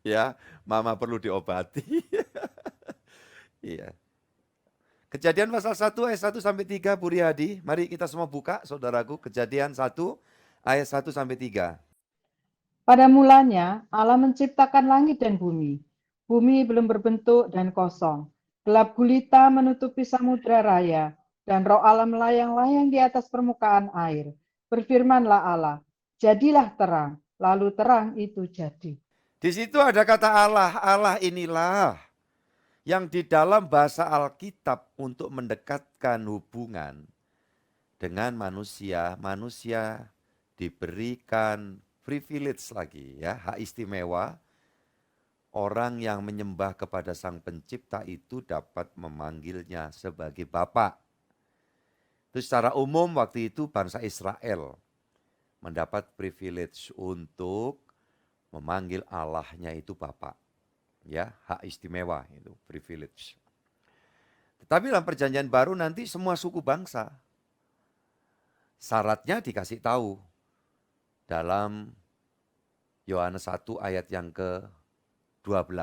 ya, mama perlu diobati. Iya. Kejadian pasal 1 ayat 1 sampai 3 Bu Riyadi. Mari kita semua buka saudaraku. Kejadian 1 ayat 1 sampai 3. Pada mulanya Allah menciptakan langit dan bumi. Bumi belum berbentuk dan kosong. Gelap gulita menutupi samudra raya, dan roh Allah melayang-layang di atas permukaan air. Berfirmanlah Allah, jadilah terang, lalu terang itu jadi. Di situ ada kata Allah. Allah inilah yang di dalam bahasa Alkitab untuk mendekatkan hubungan dengan manusia. Manusia diberikan privilege lagi ya, hak istimewa orang yang menyembah kepada Sang Pencipta itu dapat memanggilnya sebagai Bapa. Itu secara umum waktu itu bangsa Israel mendapat privilege untuk memanggil Allahnya itu Bapa. Ya, hak istimewa itu, privilege. Tetapi dalam perjanjian baru nanti semua suku bangsa. Syaratnya dikasih tahu dalam Yohanes 1 ayat yang ke-12.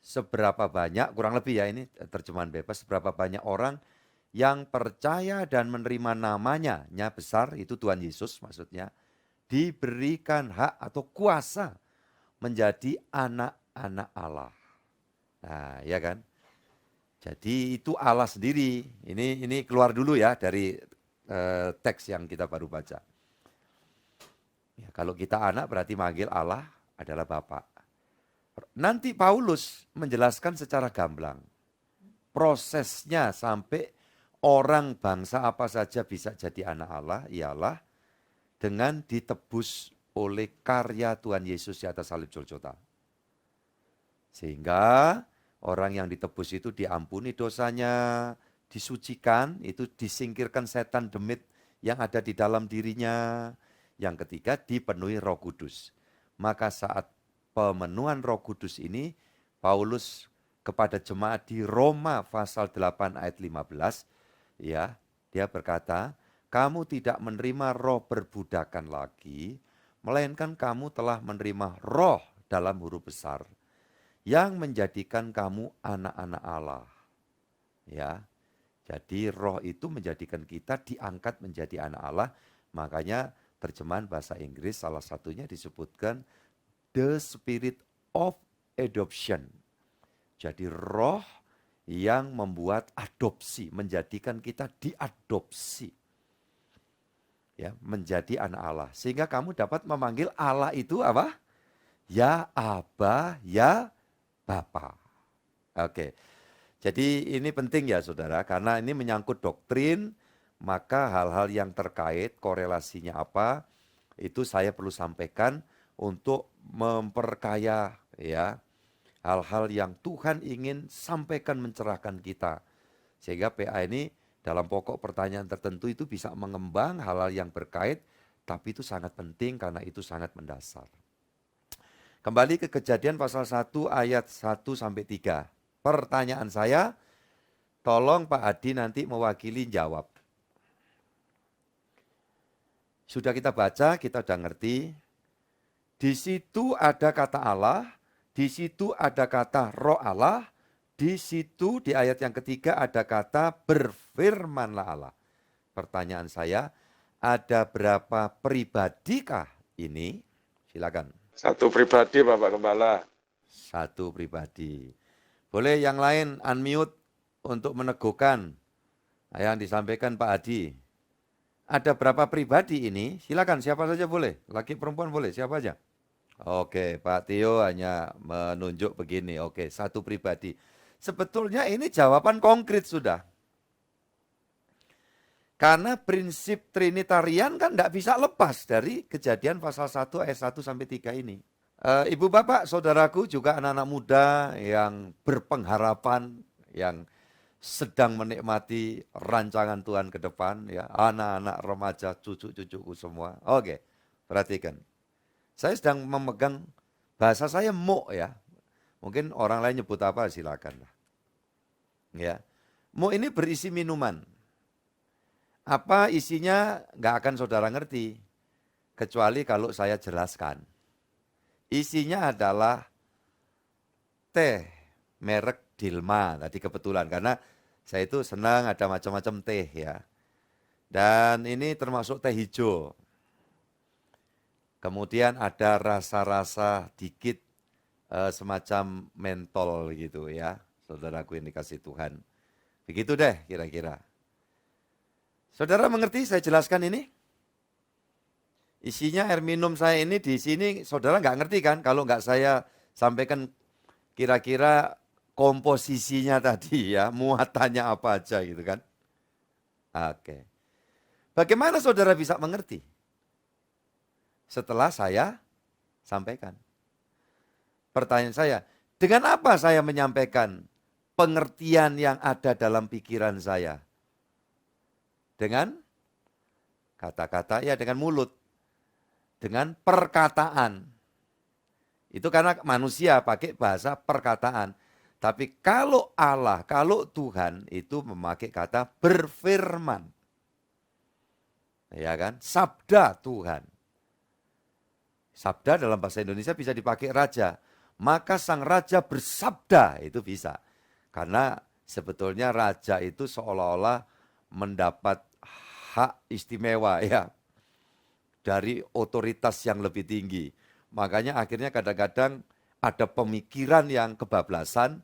Seberapa banyak, kurang lebih ya ini terjemahan bebas, seberapa banyak orang yang percaya dan menerima namanya, nya besar, itu Tuhan Yesus maksudnya, diberikan hak atau kuasa menjadi anak-anak Allah. Nah, ya kan? Jadi itu Allah sendiri. Ini keluar dulu ya dari teks yang kita baru baca. Ya, kalau kita anak berarti manggil Allah adalah Bapa. Nanti Paulus menjelaskan secara gamblang prosesnya sampai orang bangsa apa saja bisa jadi anak Allah, ialah dengan ditebus oleh karya Tuhan Yesus di atas salib Golgota. Sehingga orang yang ditebus itu diampuni dosanya, disucikan, itu disingkirkan setan demit yang ada di dalam dirinya. Yang ketiga, dipenuhi Roh Kudus. Maka saat pemenuhan Roh Kudus ini, Paulus kepada jemaat di Roma pasal 8 ayat 15, ya, dia berkata, kamu tidak menerima roh perbudakan lagi, melainkan kamu telah menerima roh dalam huruf besar yang menjadikan kamu anak-anak Allah. Ya. Jadi roh itu menjadikan kita diangkat menjadi anak Allah. Makanya terjemahan bahasa Inggris salah satunya disebutkan the spirit of adoption. Jadi roh yang membuat adopsi, menjadikan kita diadopsi. Ya, menjadi anak Allah. Sehingga kamu dapat memanggil Allah itu apa? Ya Aba, ya Bapa. Oke. Jadi ini penting ya saudara, karena ini menyangkut doktrin, maka hal-hal yang terkait korelasinya apa, itu saya perlu sampaikan untuk memperkaya ya hal-hal yang Tuhan ingin sampaikan mencerahkan kita. Sehingga PA ini dalam pokok pertanyaan tertentu itu bisa mengembang hal-hal yang berkait, tapi itu sangat penting karena itu sangat mendasar. Kembali ke Kejadian pasal 1 ayat 1 sampai 3. Pertanyaan saya, tolong Pak Adi nanti mewakili jawab. Sudah kita baca, kita sudah ngerti. Di situ ada kata Allah, di situ ada kata Roh Allah, di situ di ayat yang ketiga ada kata berfirmanlah Allah. Pertanyaan saya, ada berapa pribadikah ini? Silakan. Satu pribadi Bapak Gembala. Satu pribadi. Boleh yang lain unmute untuk meneguhkan yang disampaikan Pak Adi. Ada berapa pribadi ini? Silakan, siapa saja boleh. Laki perempuan boleh, siapa aja. Oke, Pak Tio hanya menunjuk begini. Oke, satu pribadi. Sebetulnya ini jawaban konkret sudah. Karena prinsip Trinitarian kan tidak bisa lepas dari Kejadian pasal 1 ayat 1 sampai 3 ini. Ibu bapak, saudaraku juga anak-anak muda yang berpengharapan, yang sedang menikmati rancangan Tuhan ke depan, ya, anak-anak remaja, cucu-cucuku semua. Oke, perhatikan. Saya sedang memegang bahasa saya mo ya. Mungkin orang lain nyebut apa silakan. Ya. Mo ini berisi minuman. Apa isinya nggak akan saudara ngerti. Kecuali kalau saya jelaskan. Isinya adalah teh merek Dilma. Tadi kebetulan karena saya itu senang ada macam-macam teh ya. Dan ini termasuk teh hijau. Kemudian ada rasa-rasa dikit semacam mentol gitu ya. Saudaraku yang dikasih Tuhan. Begitu deh kira-kira. Saudara mengerti saya jelaskan ini? Isinya air minum saya ini di sini saudara nggak ngerti kan kalau nggak saya sampaikan kira-kira komposisinya tadi ya, muatannya apa aja gitu kan. Oke. Bagaimana saudara bisa mengerti? Setelah saya sampaikan. pertanyaan saya, dengan apa saya menyampaikan pengertian yang ada dalam pikiran saya? Dengan kata-kata, ya dengan mulut. Dengan perkataan. Itu karena manusia pakai bahasa perkataan. Tapi kalau Allah, kalau Tuhan itu memakai kata berfirman. Ya kan? Sabda Tuhan. Sabda dalam bahasa Indonesia bisa dipakai raja. Maka sang raja bersabda, itu bisa. Karena sebetulnya raja itu seolah-olah mendapat hak istimewa ya dari otoritas yang lebih tinggi. Makanya akhirnya kadang-kadang ada pemikiran yang kebablasan,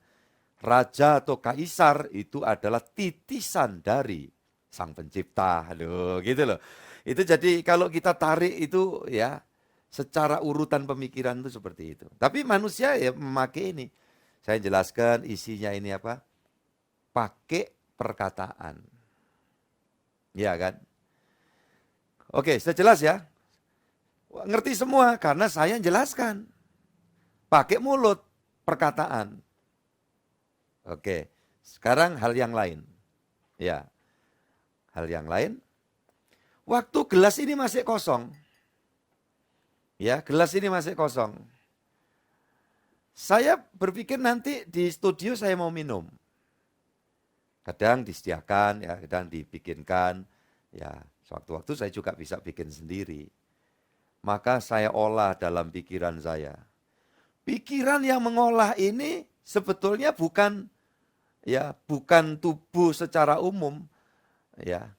raja atau kaisar itu adalah titisan dari sang pencipta. Aduh, gitu loh. Itu jadi kalau kita tarik itu ya secara urutan pemikiran itu seperti itu. Tapi manusia ya memakai ini. Saya jelaskan isinya ini apa? Pakai perkataan. Ya kan? Oke, sudah jelas ya? Ngerti semua karena saya jelaskan. Pakai mulut, perkataan. Oke, sekarang hal yang lain. Ya, hal yang lain. Waktu gelas ini masih kosong. Ya, gelas ini masih kosong. Saya berpikir nanti di studio saya mau minum. Kadang disediakan, ya, kadang dibikinkan. Ya, sewaktu-waktu saya juga bisa bikin sendiri. Maka saya olah dalam pikiran saya. Pikiran yang mengolah ini sebetulnya bukan tubuh secara umum, ya.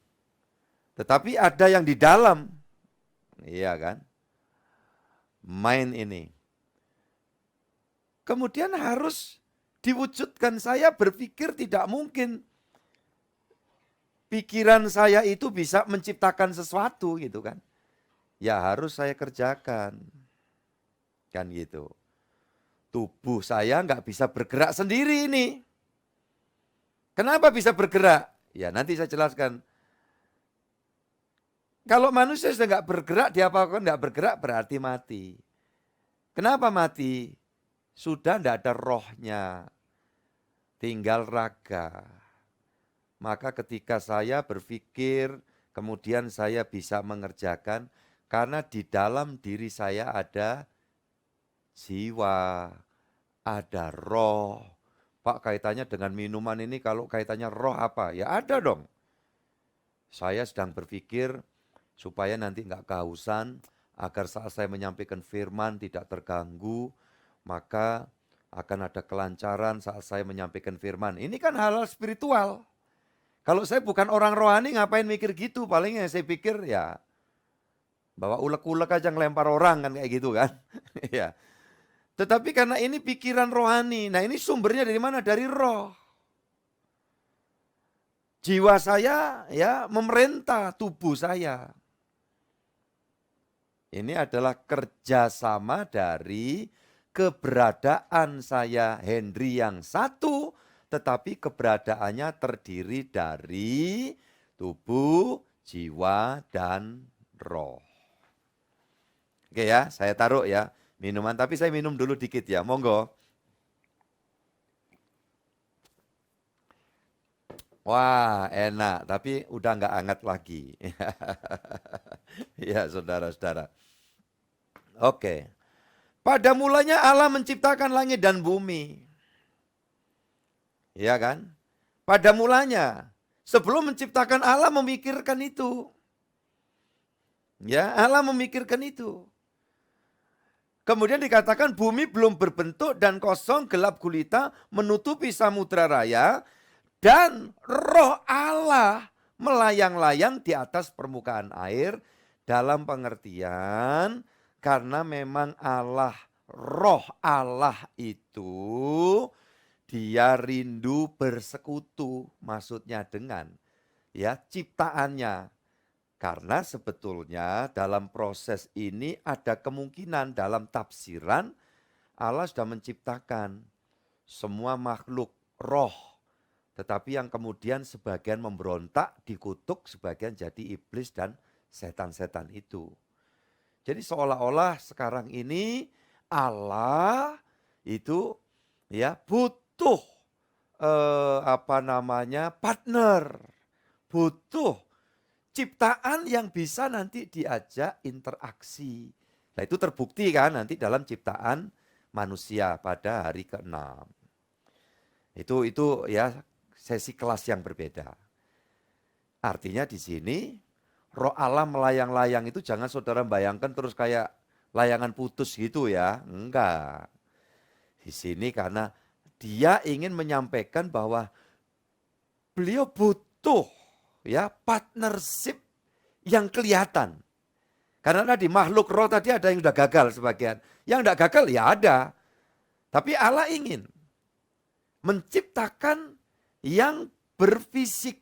Tetapi ada yang di dalam. Iya kan? Mind ini. Kemudian harus diwujudkan, saya berpikir tidak mungkin pikiran saya itu bisa menciptakan sesuatu gitu kan. Ya harus saya kerjakan. Kan gitu. Tubuh saya nggak bisa bergerak sendiri ini. Kenapa bisa bergerak? Ya nanti saya jelaskan. Kalau manusia sudah nggak bergerak, dia apa-apa nggak bergerak berarti mati. Kenapa mati? Sudah tidak ada rohnya. Tinggal raga. Maka ketika saya berpikir, kemudian saya bisa mengerjakan, karena di dalam diri saya ada jiwa, ada roh. Pak, kaitannya dengan minuman ini, kalau kaitannya roh apa? Ya ada dong. Saya sedang berpikir supaya nanti nggak kehausan, agar saat saya menyampaikan firman tidak terganggu, maka akan ada kelancaran saat saya menyampaikan firman. Ini kan hal-hal spiritual. Kalau saya bukan orang rohani, ngapain mikir gitu? Paling yang saya pikir ya bawa ulek-ulek aja ngelempar orang kan kayak gitu kan. Ya. Tetapi karena ini pikiran rohani, nah ini sumbernya dari mana? Dari roh. Jiwa saya ya memerintah tubuh saya. Ini adalah kerjasama dari keberadaan saya Henry yang satu, tetapi keberadaannya terdiri dari tubuh, jiwa, dan roh. Oke ya, saya taruh ya minuman, tapi saya minum dulu dikit ya, monggo. Wah enak, tapi udah nggak hangat lagi. Ya saudara-saudara. Oke. Pada mulanya Allah menciptakan langit dan bumi. Ya kan? Pada mulanya. Sebelum menciptakan Allah memikirkan itu. Ya, Allah memikirkan itu. Kemudian dikatakan bumi belum berbentuk dan kosong gelap gulita menutupi samudra raya. Dan roh Allah melayang-layang di atas permukaan air dalam pengertian karena memang Allah, roh Allah itu dia rindu bersekutu, maksudnya dengan ya ciptaannya. Karena sebetulnya dalam proses ini ada kemungkinan dalam tafsiran Allah sudah menciptakan semua makhluk roh. Tetapi yang kemudian sebagian memberontak, dikutuk, sebagian jadi iblis dan setan-setan itu. Jadi seolah-olah sekarang ini Allah itu ya butuh partner, butuh ciptaan yang bisa nanti diajak interaksi. Nah itu terbukti kan nanti dalam ciptaan manusia pada hari ke-6. Itu ya sesi kelas yang berbeda. Artinya di sini Roh Allah melayang-layang itu jangan saudara bayangkan terus kayak layangan putus gitu ya. Enggak. Di sini karena dia ingin menyampaikan bahwa beliau butuh ya partnership yang kelihatan. Karena tadi makhluk roh tadi ada yang sudah gagal sebagian. Yang tidak gagal ya ada. Tapi Allah ingin menciptakan yang berfisik.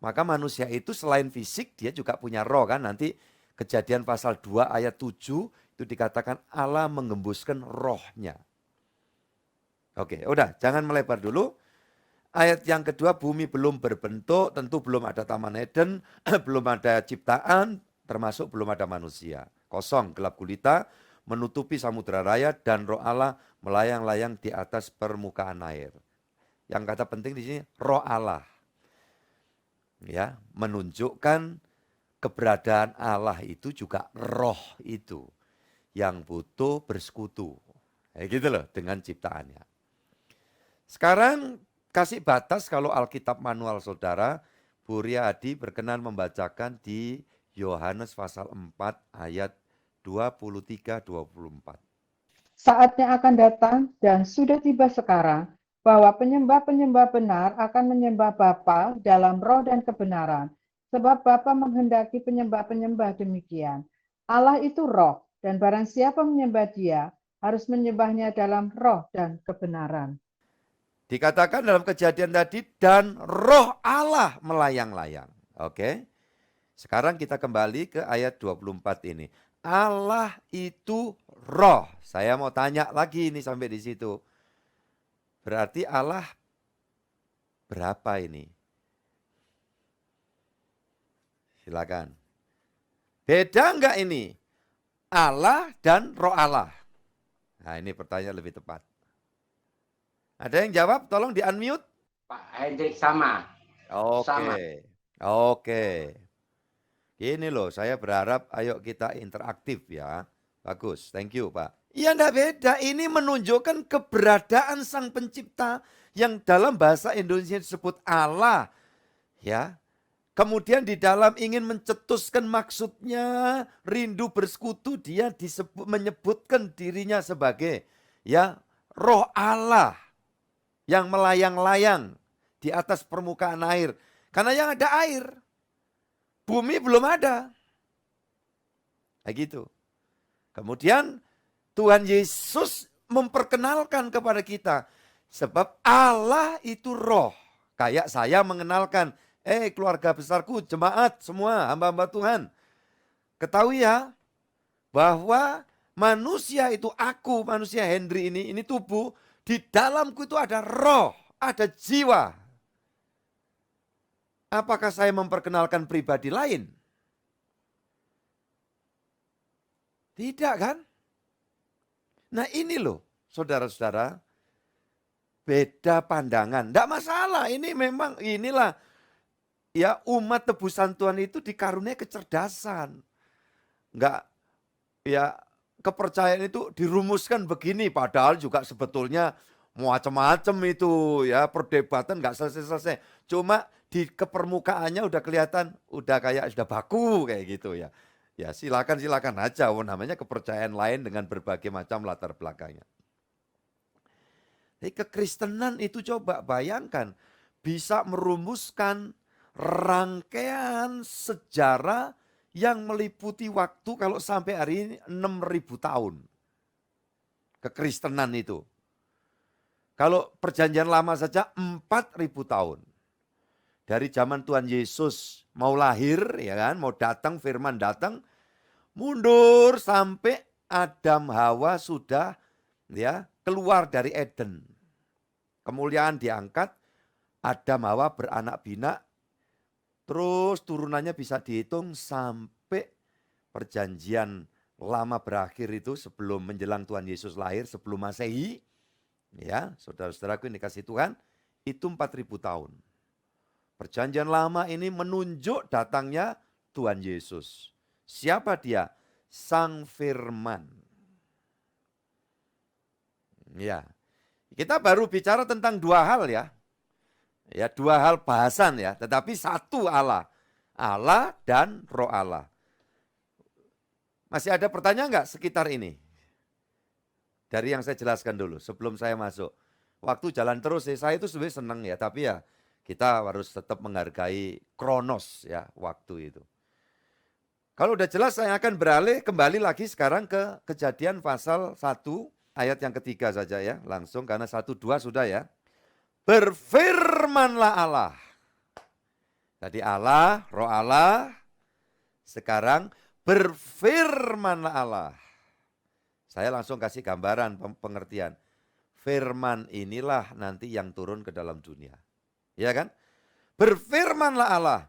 Maka manusia itu selain fisik dia juga punya roh kan. Nanti Kejadian pasal 2 ayat 7 itu dikatakan Allah menggembuskan rohnya. Oke, udah jangan melebar dulu. Ayat yang kedua, bumi belum berbentuk, tentu belum ada Taman Eden, belum ada ciptaan, termasuk belum ada manusia. Kosong, gelap gulita, menutupi samudera raya, dan roh Allah melayang-layang di atas permukaan air. Yang kata penting di sini, roh Allah. Ya, menunjukkan keberadaan Allah itu juga roh itu yang butuh bersekutu. Gitu loh dengan ciptaannya. Sekarang kasih batas kalau Alkitab manual saudara, Bu Riyadi berkenan membacakan di Yohanes pasal 4 ayat 23-24. Saatnya akan datang dan sudah tiba sekarang bahwa penyembah-penyembah benar akan menyembah Bapa dalam roh dan kebenaran. Sebab Bapa menghendaki penyembah-penyembah demikian. Allah itu roh, dan barang siapa menyembah Dia harus menyembahnya dalam roh dan kebenaran. Dikatakan dalam Kejadian tadi, dan roh Allah melayang-layang. Oke. Sekarang kita kembali ke ayat 24 ini. Allah itu roh. Saya mau tanya lagi ini sampai di situ. Berarti Allah berapa ini? Silakan. Beda enggak ini? Allah dan roh Allah. Nah ini pertanyaan lebih tepat. Ada yang jawab? Tolong di unmute. Pak Hendrik sama. Sama. Oke. Gini loh, saya berharap ayo kita interaktif ya. Bagus, thank you Pak. Ya enggak beda, ini menunjukkan keberadaan Sang Pencipta yang dalam bahasa Indonesia disebut Allah. Ya. Kemudian di dalam ingin mencetuskan maksudnya, rindu bersekutu, dia menyebutkan dirinya sebagai ya roh Allah yang melayang-layang di atas permukaan air. Karena yang ada air, bumi belum ada. Kayak gitu. Kemudian Tuhan Yesus memperkenalkan kepada kita. Sebab Allah itu roh. Kayak saya mengenalkan, keluarga besarku, jemaat semua, hamba-hamba Tuhan. Ketahui ya, bahwa manusia itu aku, manusia Henry ini tubuh, di dalamku itu ada roh, ada jiwa. Apakah saya memperkenalkan pribadi lain? Tidak kan? Nah ini loh, saudara-saudara, beda pandangan. Tidak masalah, ini memang inilah ya umat tebusan Tuhan itu dikaruniai kecerdasan. Enggak, ya kepercayaan itu dirumuskan begini, padahal juga sebetulnya macam-macam itu ya perdebatan enggak selesai-selesai. Cuma di kepermukaannya udah kelihatan, udah kayak sudah baku kayak gitu ya. Ya silakan aja, namanya kepercayaan lain dengan berbagai macam latar belakangnya. Jadi kekristenan itu coba bayangkan bisa merumuskan rangkaian sejarah yang meliputi waktu kalau sampai hari ini 6.000 tahun. Kekristenan itu. Kalau perjanjian lama saja 4.000 tahun. Dari zaman Tuhan Yesus mau lahir, ya kan, mau datang, firman datang, mundur sampai Adam Hawa sudah ya keluar dari Eden. Kemuliaan diangkat, Adam Hawa beranak pinak, terus turunannya bisa dihitung sampai perjanjian lama berakhir itu sebelum menjelang Tuhan Yesus lahir, sebelum Masehi, ya, saudara-saudaraku yang dikasihi Tuhan, itu 4.000 tahun. Perjanjian lama ini menunjuk datangnya Tuhan Yesus. Siapa dia? Sang Firman. Ya, kita baru bicara tentang dua hal ya. Ya, dua hal bahasan ya, tetapi satu Allah. Allah dan Roh Allah. Masih ada pertanyaan enggak sekitar ini? Dari yang saya jelaskan dulu sebelum saya masuk. Waktu jalan terus saya itu sebenarnya senang ya, tapi ya kita harus tetap menghargai kronos ya waktu itu. Kalau udah jelas saya akan beralih kembali lagi sekarang ke Kejadian pasal 1 ayat yang ketiga saja ya, langsung karena 1, 2 sudah ya. Berfirmanlah Allah. Tadi Allah, Roh Allah, sekarang berfirmanlah Allah. Saya langsung kasih gambaran pengertian. Firman inilah nanti yang turun ke dalam dunia. Ya kan? Berfirmanlah Allah,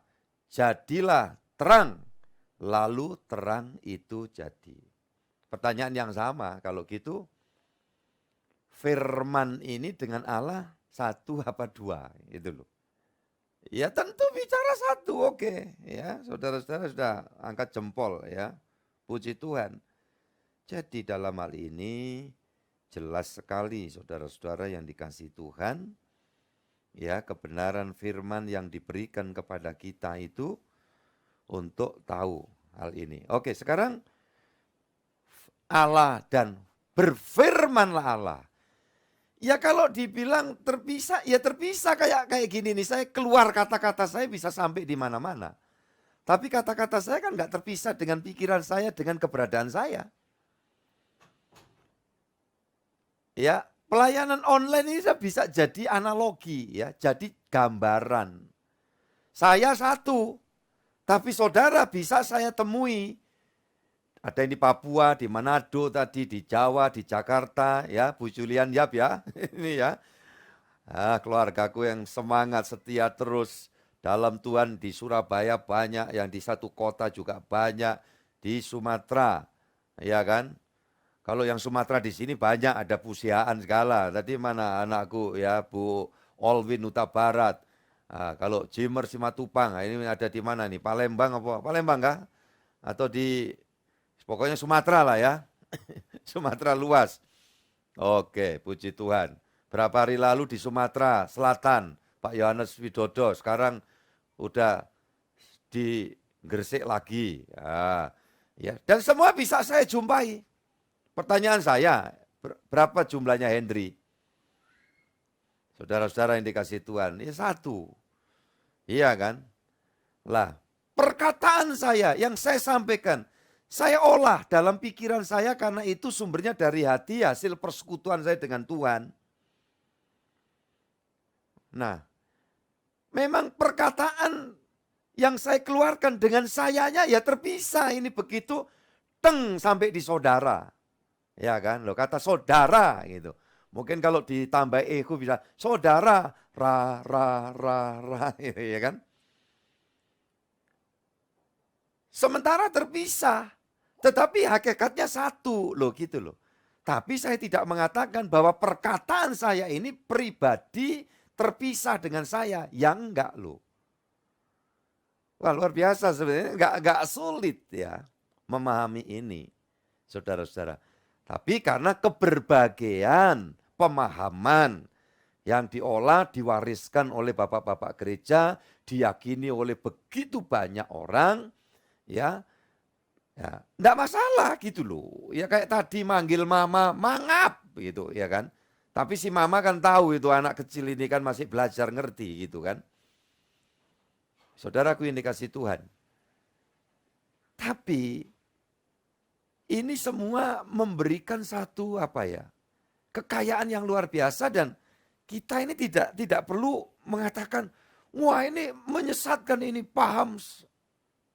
jadilah terang. Lalu terang itu jadi. Pertanyaan yang sama, kalau gitu firman ini dengan Allah satu apa dua? Itu loh. Ya tentu bicara satu, oke. Ya, saudara-saudara sudah angkat jempol ya. Puji Tuhan. Jadi dalam hal ini jelas sekali saudara-saudara yang dikasihi Tuhan. Ya, kebenaran firman yang diberikan kepada kita itu untuk tahu hal ini. Oke, sekarang Allah dan berfirmanlah Allah. Ya kalau dibilang terpisah, ya terpisah kayak gini nih. Saya keluar kata-kata saya bisa sampai di mana-mana. Tapi kata-kata saya kan nggak terpisah dengan pikiran saya, dengan keberadaan saya. Ya, pelayanan online ini bisa jadi analogi ya, jadi gambaran. Saya satu, tapi saudara bisa saya temui. Ada yang di Papua, di Manado tadi, di Jawa, di Jakarta, ya Bu Julian Yap ya, ini ya. Keluargaku yang semangat, setia terus dalam Tuhan di Surabaya banyak, yang di satu kota juga banyak, di Sumatera, ya kan. Kalau yang Sumatera di sini banyak, ada Pusiaan segala. Tadi mana anakku ya Bu Olwin Huta Barat. Kalau Jimmer Simatupang, ini ada di mana nih? Palembang apa? Palembang kah? Atau di pokoknya Sumatera lah ya, Sumatera luas. Oke, puji Tuhan. Berapa hari lalu di Sumatera Selatan, Pak Yohanes Widodo, sekarang udah di Gresik lagi. Ya. Dan semua bisa saya jumpai. Pertanyaan saya, berapa jumlahnya Henry? Saudara-saudara yang dikasih Tuhan, ya satu. Iya kan? Lah, perkataan saya yang saya sampaikan, saya olah dalam pikiran saya karena itu sumbernya dari hati, hasil persekutuan saya dengan Tuhan. Nah, memang perkataan yang saya keluarkan dengan sayanya ya terpisah. Ini begitu teng sampai di saudara. Ya kan, loh kata saudara gitu. Mungkin kalau ditambah ego bisa saudara, ra, gitu, ya kan. Sementara terpisah. Tetapi hakikatnya satu loh gitu loh. Tapi saya tidak mengatakan bahwa perkataan saya ini pribadi terpisah dengan saya. Yang enggak loh. Wah luar biasa sebenarnya. Enggak sulit ya memahami ini. Saudara-saudara. Tapi karena keberbagian pemahaman yang diolah, diwariskan oleh bapak-bapak gereja, diyakini oleh begitu banyak orang, ya, enggak masalah gitu loh. Ya kayak tadi manggil mama, mangap gitu ya kan. Tapi si mama kan tahu itu anak kecil ini kan masih belajar ngerti gitu kan. Saudaraku yang dikasih Tuhan. Tapi ini semua memberikan satu kekayaan yang luar biasa dan kita ini tidak perlu mengatakan, wah ini menyesatkan, ini paham.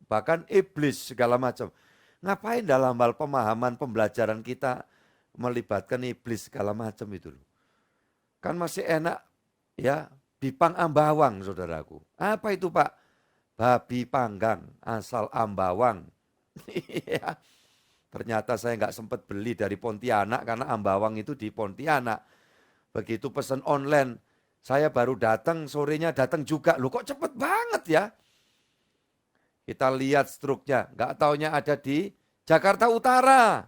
Bahkan iblis segala macam. Ngapain dalam hal pemahaman pembelajaran kita melibatkan iblis segala macam itu loh. Kan masih enak ya, bipang ambawang saudaraku. Apa itu Pak? Babi panggang asal ambawang. Ternyata saya nggak sempat beli dari Pontianak karena Ambawang itu di Pontianak. Begitu pesan online, saya baru datang, sorenya datang juga. Loh kok cepet banget ya? Kita lihat struknya, nggak taunya ada di Jakarta Utara.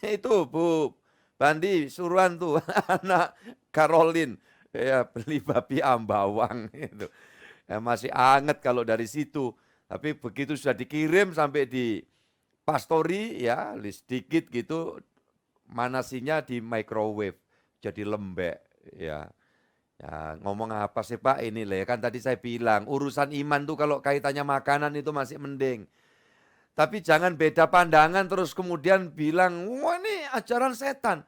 Itu Bu Bandi suruhan tuh anak Caroline ya beli babi Ambawang itu. Ya, masih anget kalau dari situ. Tapi begitu sudah dikirim sampai di Pastori ya sedikit gitu manasinya di microwave jadi lembek ya. Ya, ngomong apa sih Pak ini lah ya kan tadi saya bilang urusan iman tuh kalau kaitannya makanan itu masih mending. Tapi jangan beda pandangan terus kemudian bilang wah ini ajaran setan.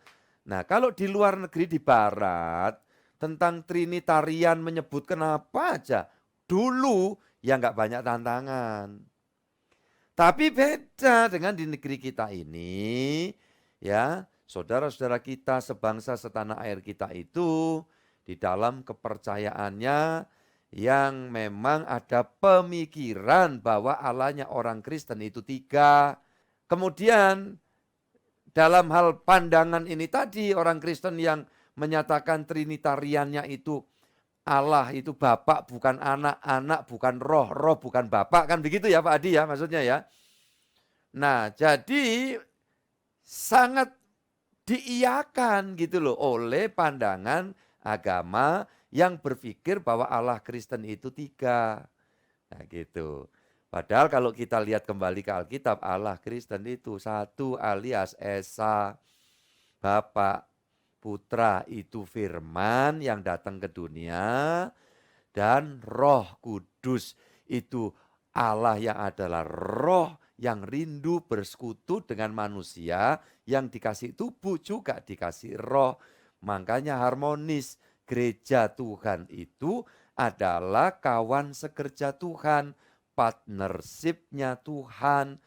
Nah kalau di luar negeri di barat tentang Trinitarian menyebutkan apa aja dulu ya nggak banyak tantangan. Tapi beda dengan di negeri kita ini ya saudara-saudara kita sebangsa setanah air kita itu di dalam kepercayaannya yang memang ada pemikiran bahwa Allahnya orang Kristen itu 3. Kemudian dalam hal pandangan ini tadi orang Kristen yang menyatakan Trinitariannya itu Allah itu Bapak bukan anak, anak bukan roh, roh bukan Bapak. Kan begitu ya Pak Adi ya maksudnya ya. Nah jadi sangat diiyakan gitu loh oleh pandangan agama yang berpikir bahwa Allah Kristen itu 3. Nah gitu. Padahal kalau kita lihat kembali ke Alkitab Allah Kristen itu 1 alias Esa, Bapak, Putra itu firman yang datang ke dunia dan Roh Kudus itu Allah yang adalah roh yang rindu bersekutu dengan manusia yang dikasih tubuh juga dikasih roh. Makanya harmonis gereja Tuhan itu adalah kawan sekerja Tuhan, partnership-nya Tuhan.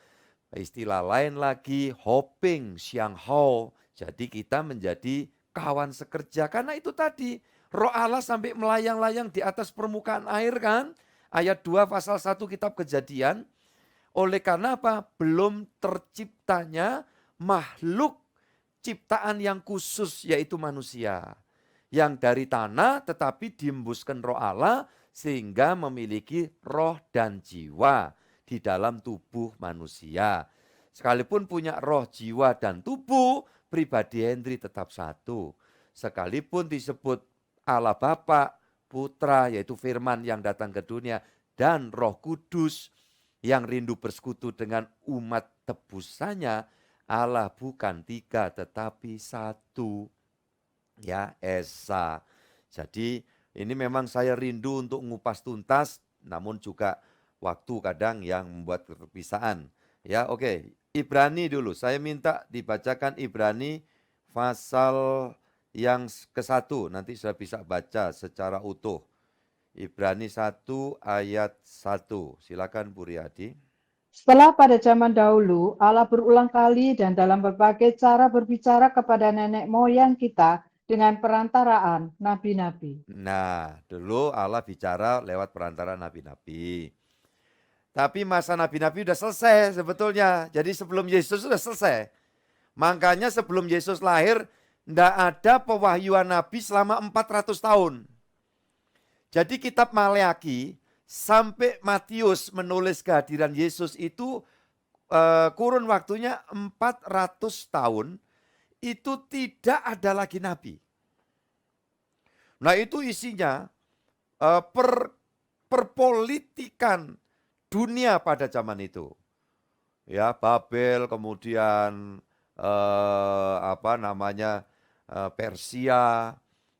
Istilah lain lagi hoping, siang hao. Jadi kita menjadi kawan sekerja karena itu tadi roh Allah sampai melayang-layang di atas permukaan air kan. Ayat 2 pasal 1 kitab Kejadian. Oleh karena apa? Belum terciptanya makhluk ciptaan yang khusus yaitu manusia. Yang dari tanah tetapi diembuskan roh Allah sehingga memiliki roh dan jiwa di dalam tubuh manusia. Sekalipun punya roh, jiwa, dan tubuh, pribadi Henry tetap satu. Sekalipun disebut Allah Bapa, Putra, yaitu firman yang datang ke dunia, dan Roh Kudus yang rindu bersekutu dengan umat tebusannya, Allah bukan 3 tetapi 1. Ya, Esa. Jadi ini memang saya rindu untuk ngupas tuntas, namun juga waktu kadang yang membuat perpisahan. Ya, oke. Ibrani dulu. Saya minta dibacakan Ibrani pasal yang ke-1. Nanti saya bisa baca secara utuh. Ibrani 1 ayat 1. Silakan Bu Riyadi. Setelah pada zaman dahulu, Allah berulang kali dan dalam berbagai cara berbicara kepada nenek moyang kita dengan perantaraan nabi-nabi. Nah, dulu Allah bicara lewat perantara nabi-nabi. Tapi masa nabi-nabi udah selesai sebetulnya. Jadi sebelum Yesus sudah selesai. Makanya sebelum Yesus lahir, tidak ada pewahyuan nabi selama 400 tahun. Jadi kitab Maleaki sampai Matius menulis kehadiran Yesus itu kurun waktunya 400 tahun. Itu tidak ada lagi nabi. Nah itu isinya perpolitikan dunia pada zaman itu. Ya, Babel, kemudian Persia,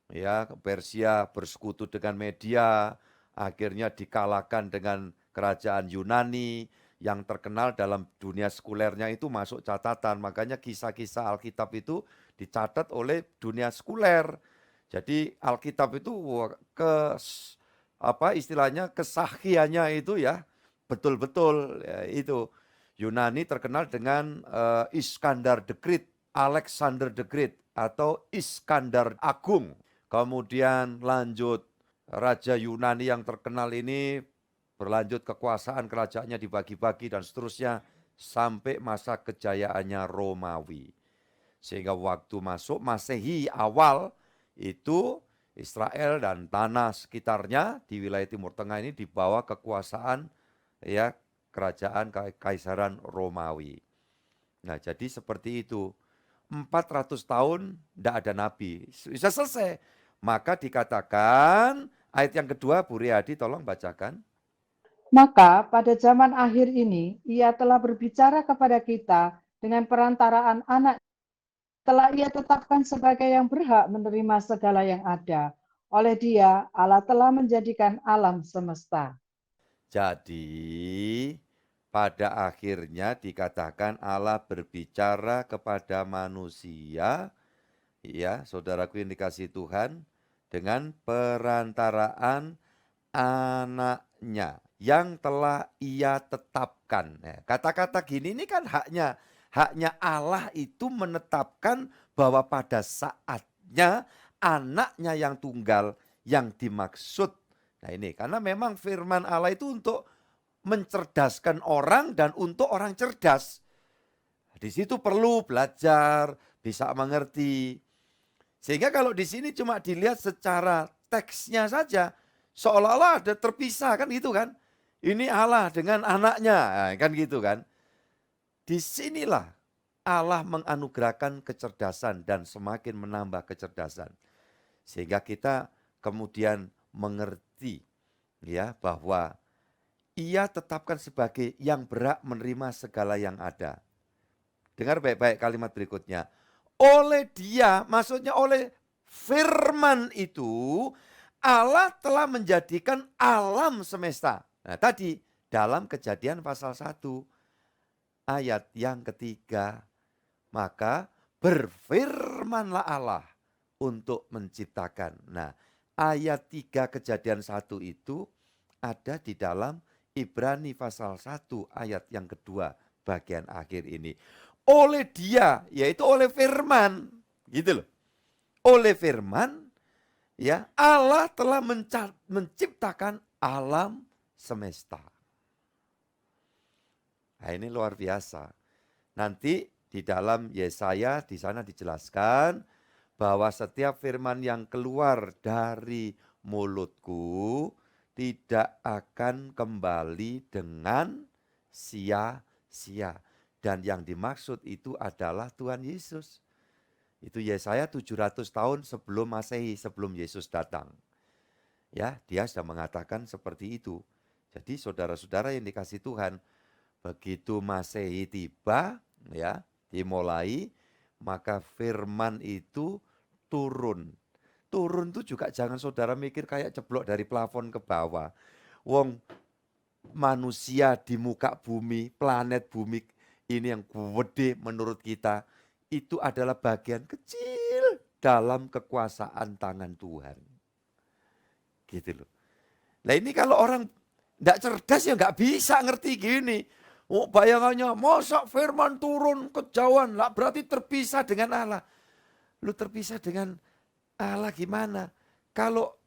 ya, Persia bersekutu dengan Media, akhirnya dikalahkan dengan kerajaan Yunani yang terkenal dalam dunia sekulernya itu masuk catatan. Makanya kisah-kisah Alkitab itu dicatat oleh dunia sekuler. Jadi Alkitab itu istilahnya kesaksiannya itu ya betul-betul ya, itu Yunani terkenal dengan Iskandar the Great, Alexander the Great atau Iskandar Agung. Kemudian lanjut Raja Yunani yang terkenal ini berlanjut kekuasaan kerajaannya dibagi-bagi dan seterusnya sampai masa kejayaannya Romawi. Sehingga waktu masuk Masehi awal itu Israel dan tanah sekitarnya di wilayah Timur Tengah ini dibawa kekuasaan ya kerajaan kaisaran Romawi. Nah, jadi seperti itu. 400 tahun tidak ada nabi. Bisa selesai. Maka dikatakan ayat yang kedua, Bu Riyadi tolong bacakan. Maka pada zaman akhir ini ia telah berbicara kepada kita dengan perantaraan anak, telah ia tetapkan sebagai yang berhak menerima segala yang ada. Oleh dia Allah telah menjadikan alam semesta. Jadi pada akhirnya dikatakan Allah berbicara kepada manusia, ya saudaraku yang dikasihi Tuhan, dengan perantaraan anaknya yang telah ia tetapkan. Nah, kata-kata gini ini kan haknya Allah itu menetapkan bahwa pada saatnya anaknya yang tunggal yang dimaksud. Nah ini karena memang firman Allah itu untuk mencerdaskan orang dan untuk orang cerdas. Di situ perlu belajar, bisa mengerti. Sehingga kalau di sini cuma dilihat secara teksnya saja, seolah-olah ada terpisah kan gitu kan. Ini Allah dengan anaknya, kan gitu kan. Disinilah Allah menganugerahkan kecerdasan dan semakin menambah kecerdasan. Sehingga kita kemudian mengerti ya bahwa ia tetapkan sebagai yang berhak menerima segala yang ada. Dengar baik-baik kalimat berikutnya. Oleh dia, maksudnya oleh firman itu, Allah telah menjadikan alam semesta. Nah tadi dalam Kejadian pasal 1 ayat yang ketiga. Maka berfirmanlah Allah untuk menciptakan. Nah ayat 3 Kejadian 1 itu ada di dalam Ibrani pasal 1 ayat yang kedua bagian akhir ini. Oleh dia, yaitu oleh firman. Gitu loh. Oleh firman, ya Allah telah menciptakan alam semesta. Nah ini luar biasa. Nanti di dalam Yesaya di sana dijelaskan bahwa setiap firman yang keluar dari mulutku tidak akan kembali dengan sia-sia. Dan yang dimaksud itu adalah Tuhan Yesus. Itu Yesaya 700 tahun sebelum Masehi, sebelum Yesus datang. Ya, dia sudah mengatakan seperti itu. Jadi saudara-saudara yang dikasihi Tuhan, begitu Masehi tiba, ya, dimulai, maka firman itu turun. Turun itu juga jangan saudara mikir kayak ceblok dari plafon ke bawah. Wong manusia di muka bumi, planet bumi ini yang gede menurut kita, itu adalah bagian kecil dalam kekuasaan tangan Tuhan. Gitu loh. Nah ini kalau orang tidak cerdas ya nggak bisa ngerti gini. Oh, bayangannya, masa firman turun kejauhan, lah berarti terpisah dengan Allah. Lu terpisah dengan Allah gimana? Kalau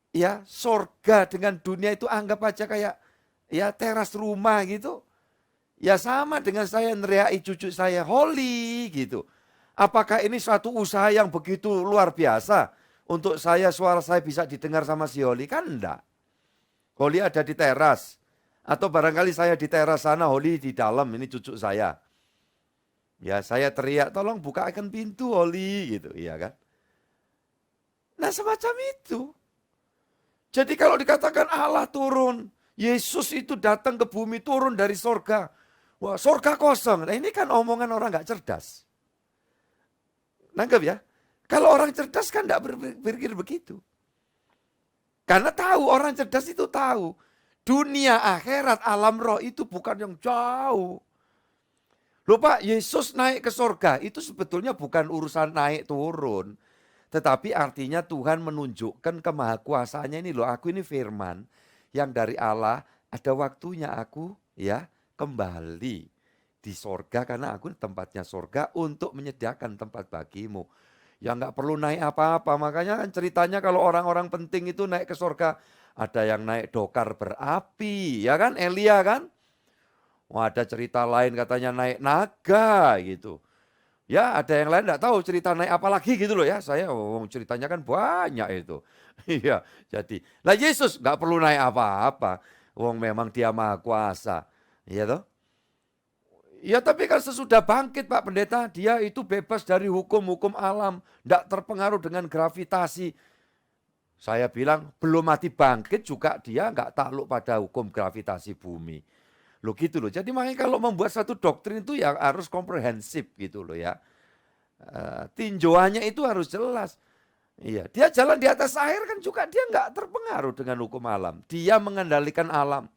ya sorga dengan dunia itu anggap aja kayak ya teras rumah gitu. Ya sama dengan saya neriaki cucu saya, Holly gitu. Apakah ini suatu usaha yang begitu luar biasa? Untuk suara saya bisa didengar sama si Holly? Kan enggak. Holly ada di teras. Atau barangkali saya di teras sana, Holly di dalam, ini cucu saya. Ya saya teriak, tolong bukakan pintu Holly gitu, iya kan. Nah semacam itu. Jadi kalau dikatakan Allah turun, Yesus itu datang ke bumi turun dari sorga. Wah sorga kosong, nah ini kan omongan orang gak cerdas. Nangkep ya? Kalau orang cerdas kan gak berpikir begitu. Karena tahu, orang cerdas itu tahu. Dunia akhirat alam roh itu bukan yang jauh. Loh Pak, Yesus naik ke sorga itu sebetulnya bukan urusan naik turun. Tetapi artinya Tuhan menunjukkan kemahakuasaannya ini loh, aku ini firman yang dari Allah, ada waktunya aku ya kembali di sorga karena aku tempatnya sorga untuk menyediakan tempat bagimu. Ya nggak perlu naik apa-apa, makanya kan ceritanya kalau orang-orang penting itu naik ke sorga, ada yang naik dokar berapi, ya kan Elia kan. Wah, ada cerita lain katanya naik naga gitu. Ya ada yang lain enggak tahu cerita naik apa lagi gitu loh ya. Saya ceritanya kan banyak itu. Iya, jadi. Lah Yesus enggak perlu naik apa-apa. Wong memang dia maha kuasa. Iya toh? Ya tapi kan sesudah bangkit Pak Pendeta, dia itu bebas dari hukum-hukum alam, tidak terpengaruh dengan gravitasi. Saya bilang belum mati bangkit juga dia nggak takluk pada hukum gravitasi bumi. Loh gitu loh, jadi makanya kalau membuat satu doktrin itu ya harus komprehensif gitu loh ya. Tinjauannya itu harus jelas. Iya, dia jalan di atas air kan juga dia nggak terpengaruh dengan hukum alam. Dia mengendalikan alam.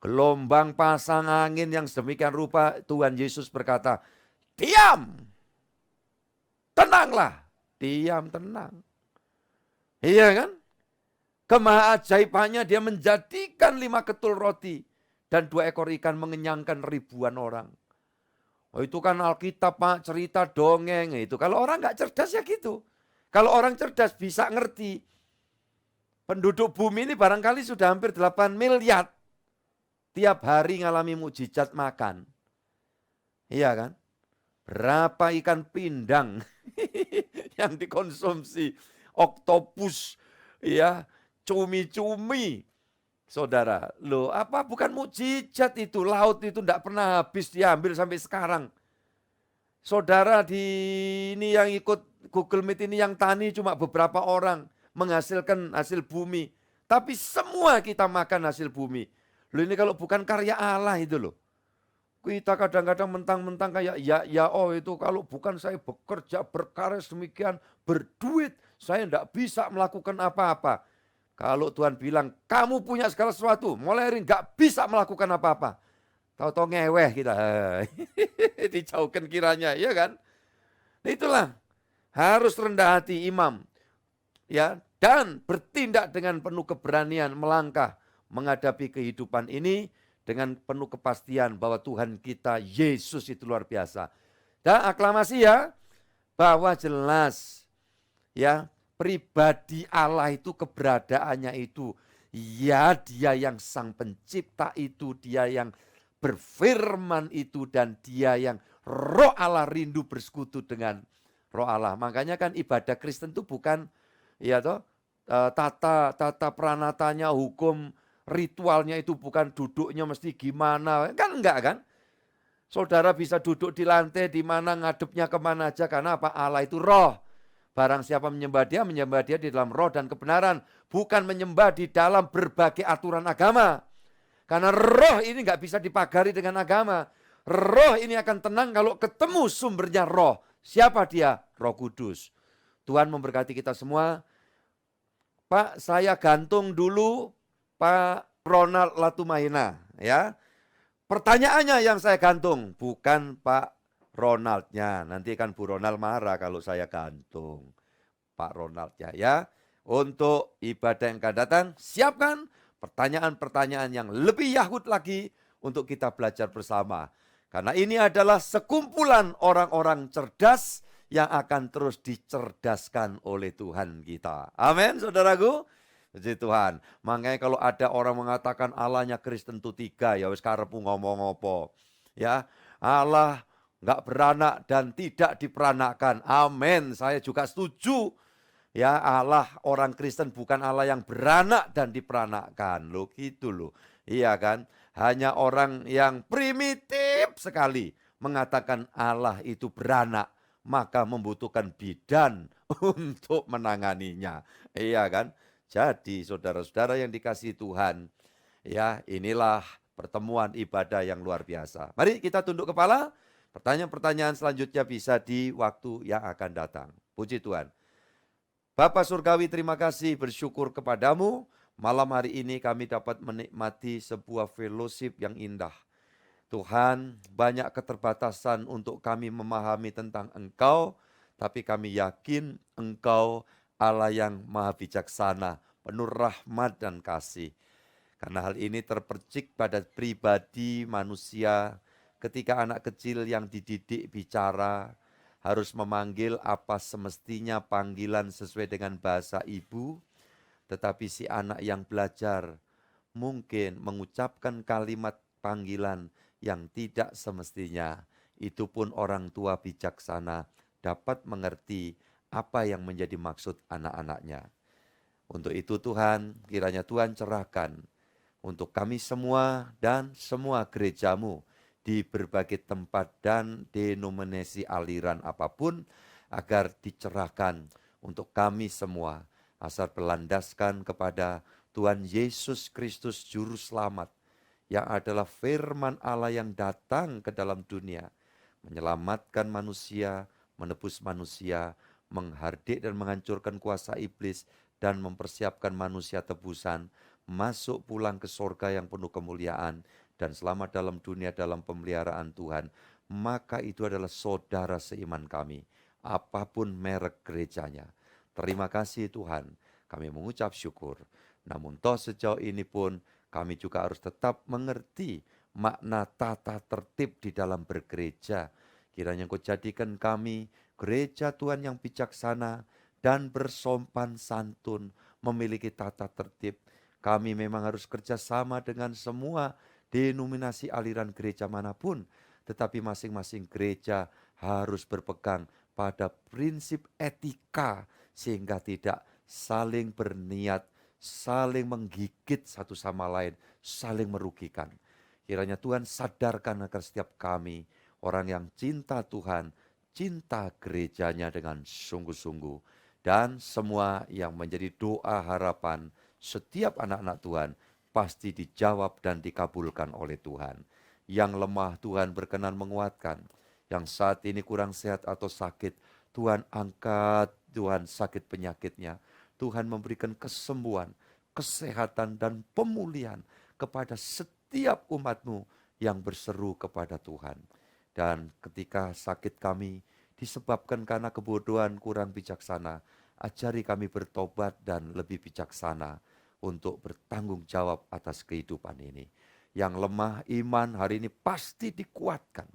Gelombang pasang angin yang sedemikian rupa Tuhan Yesus berkata, diam, tenanglah, diam, tenang. Iya kan? Kemahaajaibannya dia menjadikan 5 ketul roti dan 2 ekor ikan mengenyangkan ribuan orang. Oh itu kan Alkitab Pak, cerita dongeng itu. Kalau orang nggak cerdas ya gitu. Kalau orang cerdas bisa ngerti. Penduduk bumi ini barangkali sudah hampir 8 miliar. Tiap hari ngalami mukjizat makan. Iya kan? Berapa ikan pindang yang dikonsumsi. Oktopus, ya, cumi-cumi. Saudara, loh apa bukan mukjizat itu? Laut itu tidak pernah habis diambil sampai sekarang. Saudara di ini yang ikut Google Meet ini yang tani cuma beberapa orang menghasilkan hasil bumi. Tapi semua kita makan hasil bumi. Loh ini kalau bukan karya Allah itu loh. Kita kadang-kadang mentang-mentang kayak ya oh itu kalau bukan saya bekerja berkarya demikian berduit saya tidak bisa melakukan apa-apa. Kalau Tuhan bilang kamu punya segala sesuatu mulai hari nggak bisa melakukan apa-apa. Tahu-tahu ngeweh kita. Dijauhkan kiranya ya kan. Itulah harus rendah hati imam. Ya, dan bertindak dengan penuh keberanian melangkah menghadapi kehidupan ini dengan penuh kepastian bahwa Tuhan kita Yesus itu luar biasa. Dan aklamasi ya, bahwa jelas ya pribadi Allah itu keberadaannya itu ya dia yang sang pencipta itu, dia yang berfirman itu dan dia yang roh Allah rindu bersekutu dengan roh Allah. Makanya kan ibadah Kristen itu bukan ya toh tata pranatanya hukum ritualnya itu bukan duduknya mesti gimana, kan enggak kan? Saudara bisa duduk di lantai di mana ngadepnya kemana aja karena apa? Allah itu roh. Barang siapa menyembah dia di dalam roh dan kebenaran. Bukan menyembah di dalam berbagai aturan agama. Karena roh ini enggak bisa dipagari dengan agama. Roh ini akan tenang kalau ketemu sumbernya roh. Siapa dia? Roh Kudus. Tuhan memberkati kita semua. Pak, saya gantung dulu Pak Ronald Latumahina, ya. Pertanyaannya yang saya gantung, bukan Pak Ronaldnya. Nanti kan Bu Ronald marah kalau saya gantung Pak Ronaldnya, ya. Untuk ibadah yang akan datang, siapkan pertanyaan-pertanyaan yang lebih yahud lagi untuk kita belajar bersama. Karena ini adalah sekumpulan orang-orang cerdas yang akan terus dicerdaskan oleh Tuhan kita. Amin, saudaraku. Puji Tuhan. Makanya kalau ada orang mengatakan Allahnya Kristen itu 3, ya wis karepu ngomong apa. Ya, Allah enggak beranak dan tidak diperanakkan. Amin. Saya juga setuju. Ya, Allah orang Kristen bukan Allah yang beranak dan diperanakkan. Loh gitu loh. Iya kan? Hanya orang yang primitif sekali mengatakan Allah itu beranak, maka membutuhkan bidan untuk menanganinya. Iya kan? Jadi saudara-saudara yang dikasihi Tuhan, ya inilah pertemuan ibadah yang luar biasa. Mari kita tunduk kepala, pertanyaan-pertanyaan selanjutnya bisa di waktu yang akan datang. Puji Tuhan. Bapa Surgawi, terima kasih, bersyukur kepadamu. Malam hari ini kami dapat menikmati sebuah fellowship yang indah. Tuhan, banyak keterbatasan untuk kami memahami tentang Engkau, tapi kami yakin Engkau Allah yang maha bijaksana, penuh rahmat dan kasih. Karena hal ini terpercik pada pribadi manusia ketika anak kecil yang dididik bicara harus memanggil apa semestinya panggilan sesuai dengan bahasa ibu, tetapi si anak yang belajar mungkin mengucapkan kalimat panggilan yang tidak semestinya. Itu pun orang tua bijaksana dapat mengerti apa yang menjadi maksud anak-anaknya. Untuk itu Tuhan, kiranya Tuhan cerahkan untuk kami semua dan semua gerejamu di berbagai tempat dan denominasi aliran apapun, agar dicerahkan untuk kami semua, asal berlandaskan kepada Tuhan Yesus Kristus Juru Selamat, yang adalah firman Allah yang datang ke dalam dunia, menyelamatkan manusia, menebus manusia, menghardik dan menghancurkan kuasa iblis, dan mempersiapkan manusia tebusan, masuk pulang ke sorga yang penuh kemuliaan, dan selamat dalam dunia dalam pemeliharaan Tuhan. Maka itu adalah saudara seiman kami, apapun merek gerejanya. Terima kasih Tuhan, kami mengucap syukur. Namun toh sejauh ini pun kami juga harus tetap mengerti makna tata tertib di dalam bergereja. Kiranya Engkau jadikan kami gereja Tuhan yang bijaksana dan bersopan santun, memiliki tata tertib. Kami memang harus kerjasama dengan semua denominasi aliran gereja manapun, tetapi masing-masing gereja harus berpegang pada prinsip etika, sehingga tidak saling berniat, saling menggigit satu sama lain, saling merugikan. Kiranya Tuhan sadarkan agar setiap kami, orang yang cinta Tuhan, cinta gerejanya dengan sungguh-sungguh, dan semua yang menjadi doa harapan setiap anak-anak Tuhan pasti dijawab dan dikabulkan oleh Tuhan. Yang lemah Tuhan berkenan menguatkan, yang saat ini kurang sehat atau sakit, Tuhan angkat, Tuhan sakit penyakitnya. Tuhan memberikan kesembuhan, kesehatan dan pemulihan kepada setiap umat-Mu yang berseru kepada Tuhan. Dan ketika sakit kami disebabkan karena kebodohan kurang bijaksana, ajari kami bertobat dan lebih bijaksana untuk bertanggung jawab atas kehidupan ini. Yang lemah iman hari ini pasti dikuatkan.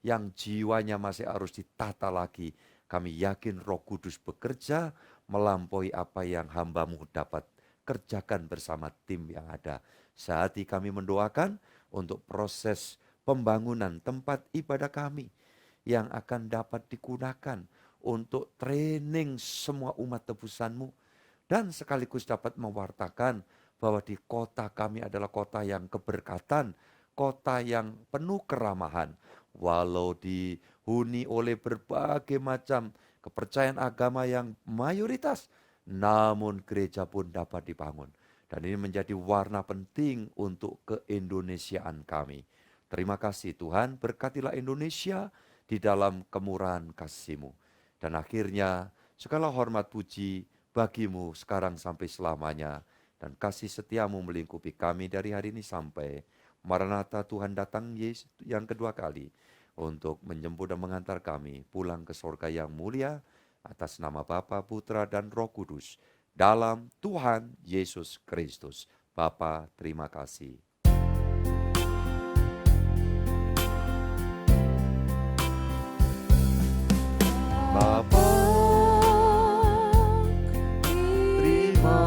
Yang jiwanya masih harus ditata lagi, kami yakin Roh Kudus bekerja melampaui apa yang hamba-Mu dapat kerjakan bersama tim yang ada. Sehati kami mendoakan untuk proses pembangunan tempat ibadah kami yang akan dapat digunakan untuk training semua umat tebusan-Mu, dan sekaligus dapat mewartakan bahwa di kota kami adalah kota yang keberkatan, kota yang penuh keramahan. Walau dihuni oleh berbagai macam kepercayaan agama yang mayoritas, namun gereja pun dapat dibangun. Dan ini menjadi warna penting untuk keindonesiaan kami. Terima kasih Tuhan, berkatilah Indonesia di dalam kemurahan kasih-Mu. Dan akhirnya segala hormat puji bagi-Mu sekarang sampai selamanya. Dan kasih setia-Mu melingkupi kami dari hari ini sampai Maranatha, Tuhan datang Yesus yang kedua kali untuk menjemput dan mengantar kami pulang ke surga yang mulia, atas nama Bapa, Putra, dan Roh Kudus, dalam Tuhan Yesus Kristus. Bapa, terima kasih. Bapa, terima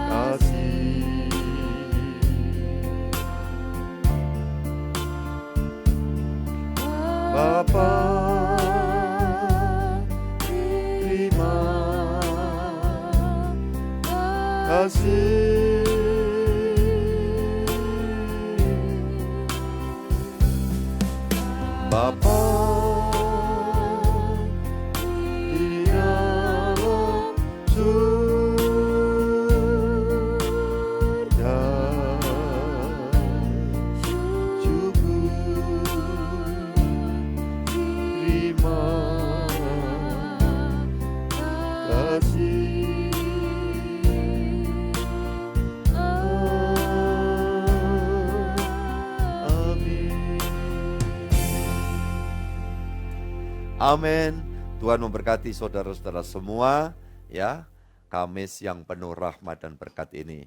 kasih. Bapa, terima kasih. Bapa, di dalam surga, syukur, terima kasih. Amin. Tuhan memberkati saudara-saudara semua, ya. Kamis yang penuh rahmat dan berkat ini.